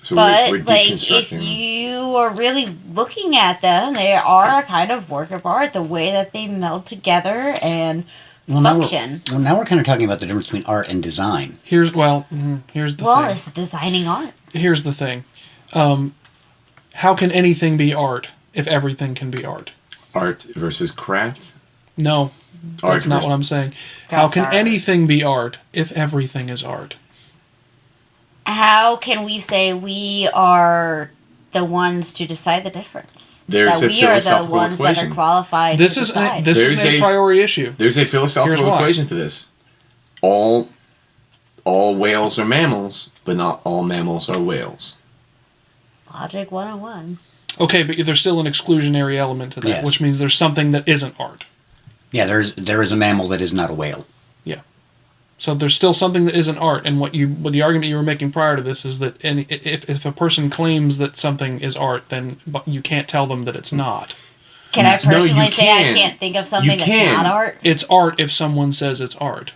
So
But
we're
like, if
deconstructing.
you are really looking at them, they are a kind of work of art. The way that they meld together and function.
Now we're kind of talking about the difference between art and design.
Here's the
Well,
thing.
it's designing art.
Here's the thing. How can anything be art if everything can be art?
Art versus craft.
No,
Art
that's not
versus-
what I'm saying. How
That's
can
art.
anything be art if everything is art?
How can we say we are the ones to decide the difference?
There's
that
a
we are the
philosophical
ones that
equation.
are qualified
This
to
is
decide.
this
There's
is a
a-
priori issue.
There's a philosophical
Here's why.
equation for this. All whales are mammals, but not all mammals are whales.
Logic 101.
Okay, but there's still an exclusionary element to that,
Yes.
which means there's something that isn't art.
Yeah, there is a mammal that is not a whale.
Yeah. So there's still something that isn't art, and what the argument you were making prior to this is that if a person claims that something is art, then you can't tell them that it's not.
Can I
No, you
personally say I
can.
can't think of something
You
that's
can.
not art?
It's art if someone says it's art.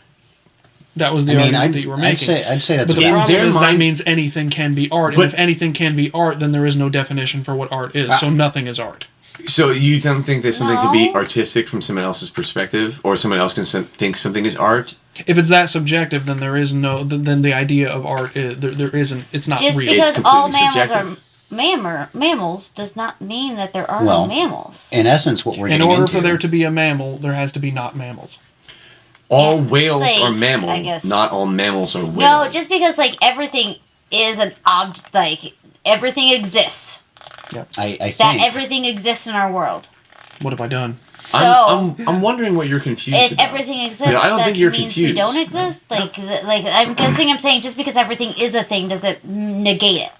That was the argument that you were making.
I'd say that's
But the
In
problem
their
is that
mind-
means anything can be art,
But-
and if anything can be art, then there is no definition for what art is. So nothing is art.
So you don't think that something could be
No.
artistic from someone else's perspective, or someone else can think something is art?
If it's that subjective, then there is no. Then the idea of art is there isn't. It's not
Just
real.
because all
completely
mammals
subjective.
are mammals does not mean that there are
Well,
no mammals.
In essence, what we're
In
getting
order
into,
for there to be a mammal, there has to be not mammals.
All
Yeah,
whales
like,
are
I
mammals,
guess.
not all mammals are whales.
No, just because like everything is an object, like everything exists.
I
That
think
everything exists in our world.
What have I done?
So
I'm wondering what you're confused
if
about.
everything exists,
Yeah, I don't
that
think you're
means we
confused.
don't exist. Like I'm guessing. I'm saying just because everything is a thing doesn't negate it.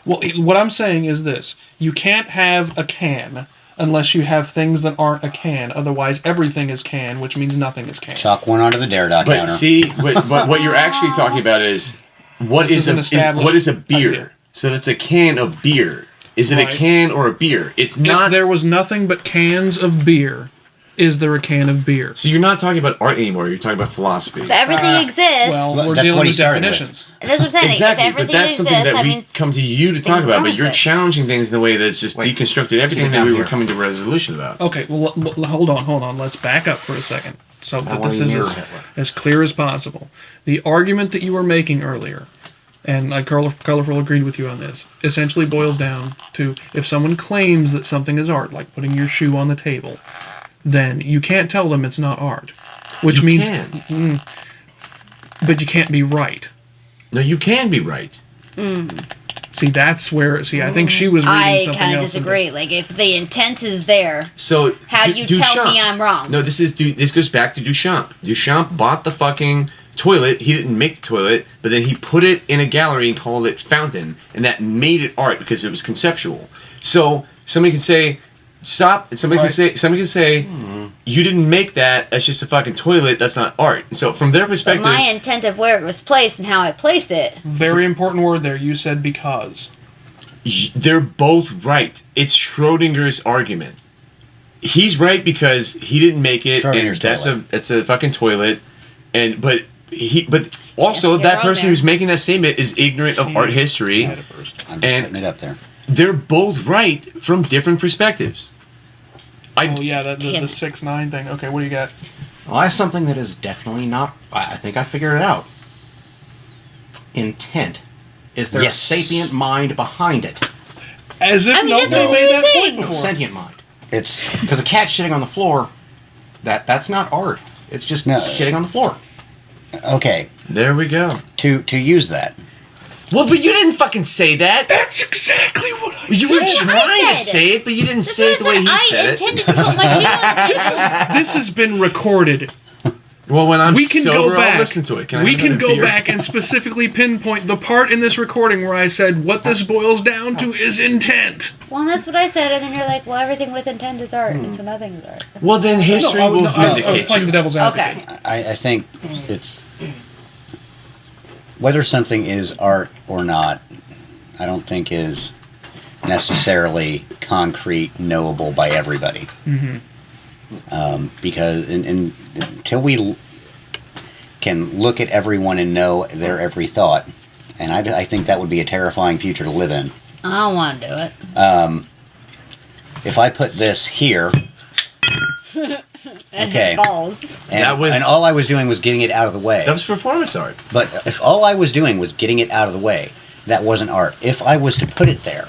Well, what I'm saying is this: you can't have a can unless you have things that aren't a can. Otherwise, everything is can, which means nothing is can.
chalk one onto the dare dot
But
counter.
see, but what you're actually talking about is what
This
is
is an
what
established
is a beer?
idea.
So that's a can of beer. Is it
Right.
a can or a beer? It's
If
not.
there was nothing but cans of beer, is there a can of beer?
So you're not talking about art anymore. You're talking about philosophy.
But everything exists.
Well,
Well,
we're
that's
dealing
what he
with
started with.
definitions.
That's what I'm saying.
Exactly,
If
but
everything
that's something
exists,
that we
means
come to you to talk
things
about.
don't
But you're
exist.
challenging things in a way that's just
Wait,
deconstructed everything
keep it
that
down
we were
here.
coming to a resolution about.
Okay, well, hold on. Let's back up for a second, so that
want
this
to
is
mirror
as,
Hitler.
as clear as possible. The argument that you were making earlier, and Colorful agreed with you on this, essentially boils down to if someone claims that something is art, like putting your shoe on the table, then you can't tell them it's not art, which
You
means,
can.
but you can't be right.
No, you can be right.
See, that's where. See, I think she was reading
I
something
kind of
else.
disagree. Like if the intent is there,
So
how do you tell
Duchamp-
me I'm wrong?
No, this goes back to Duchamp. Duchamp bought the fucking toilet. He didn't make the toilet, but then he put it in a gallery and called it Fountain, and that made it art because it was conceptual. So somebody can say, stop. Somebody can say, you didn't make that. That's just a fucking toilet. That's not art. So from their
But
perspective,
my intent of where it was placed and how I placed it.
Very important word there. You said because.
they're both right. It's Schrodinger's argument. He's right because he didn't make it, and that's a fucking toilet. But also
Yes,
that
you're
person
wrong
who's
there.
making that statement is ignorant of art history.
I'm just
And-
putting it up there.
They're both right from different perspectives.
Oh yeah, the
Damn it.
6-9 thing. Okay, what do you got?
Well, I have something that is definitely not. I think I figured it out. Intent. Is there
Yes.
a sapient mind behind it?
As if
I mean, that's
nobody
what
made
we were
that point
saying.
No,
before.
sentient mind.
It's
Because a cat shitting on the floor, that's not art. It's just
No.
shitting on the floor.
okay
There we go.
to use that.
Well, but you didn't fucking say that.
That's exactly what I
You
said.
were trying to
said.
say it, but you didn't
That's
say
what
it the way he
I
said it.
intended to put my shit on this.
This has been recorded.
Well, when I'm
We can
sober,
go back.
I'll listen to it. Can I
we
have
can
another
go
beer?
back and specifically pinpoint the part in this recording where I said what this boils down to is intent.
Well, that's what I said, and then you're like, well, everything with intent is art, and so nothing is art.
Well, then history
I was,
will
I was- I was
vindicate
playing the
you.
devil's advocate.
Okay.
I think it's whether something is art or not. I don't think is necessarily concrete, knowable by everybody. Because until we can look at everyone and know their every thought, and I think that would be a terrifying future to live in.
I don't want to do it.
If I put this here,
And
okay.
it falls.
and all I was doing was getting it out of the way.
That was performance art.
But if all I was doing was getting it out of the way, that wasn't art. If I was to put it there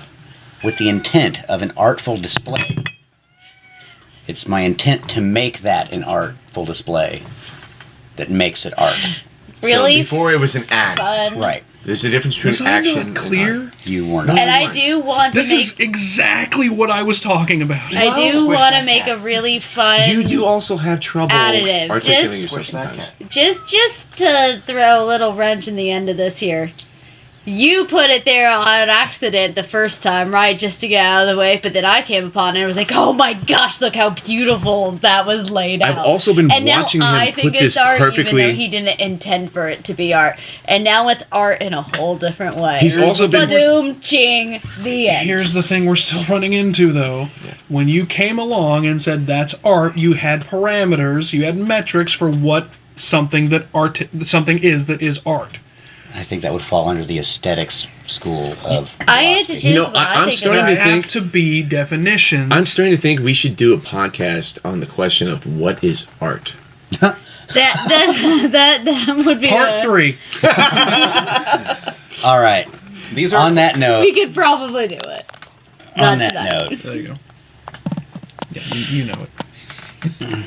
with the intent of an artful display, it's my intent to make that an artful display that makes it art.
Really
So before it was an act.
fun.
Right.
There's a difference
Was
between
I
action
not
and
clear?
art.
You were not.
And I do want to
This
make.
is exactly what I was talking about.
I do
Squish
want to
that
make
cat.
a really fun.
You do also have trouble
Additive.
articulating
Just-
yourself
Squish that
sometimes.
cat.
Just to throw a little wrench in the end of this here. You put it there on an accident the first time, right? Just to get out of the way. But then I came upon it and was like, oh my gosh, look how beautiful that was laid out.
I've also been
and
watching
now
him
I think
put
it's
this
art,
perfectly-
even though he didn't intend for it to be art. And now it's art in a whole different way.
He's also been-
Ba-doom, ching, the end.
Here's the thing we're still running into, though. When you came along and said that's art, you had parameters, you had metrics for what something is that is art.
I think that would fall under the aesthetics school of
I had to
philosophy.
choose
You know,
what
I'm
I think
starting
of
There
to
art.
have
think-
to be definitions.
I'm starting to think we should do a podcast on the question of what is art.
That would be
Part 3.
All right.
These are
On that note,
We could probably do it.
on
Not
that
tonight.
note,
There you go. Yeah, you know it.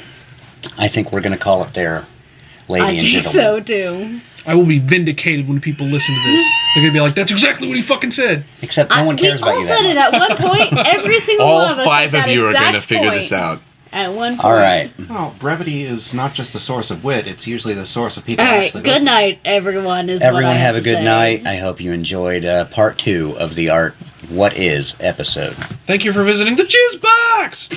I think we're going to call it there, lady
I
and
think
gentlemen.
so too.
I will be vindicated when people listen to this. They're going to be like, that's exactly what he fucking said.
Except no one cares
we
about
all
you
said it
that much.
at one point. Every single
All
one of us.
five
at
of
that
you are
exact
going to figure
point.
this out.
At one point.
All right.
Well, brevity is not just the source of wit; it's usually the source of people.
All right.
actually
Good
listening.
night, everyone. Is what
Everyone
I
have a
to
good
say.
night. I hope you enjoyed part 2 of the Art What Is episode.
Thank you for visiting the Jizz Box!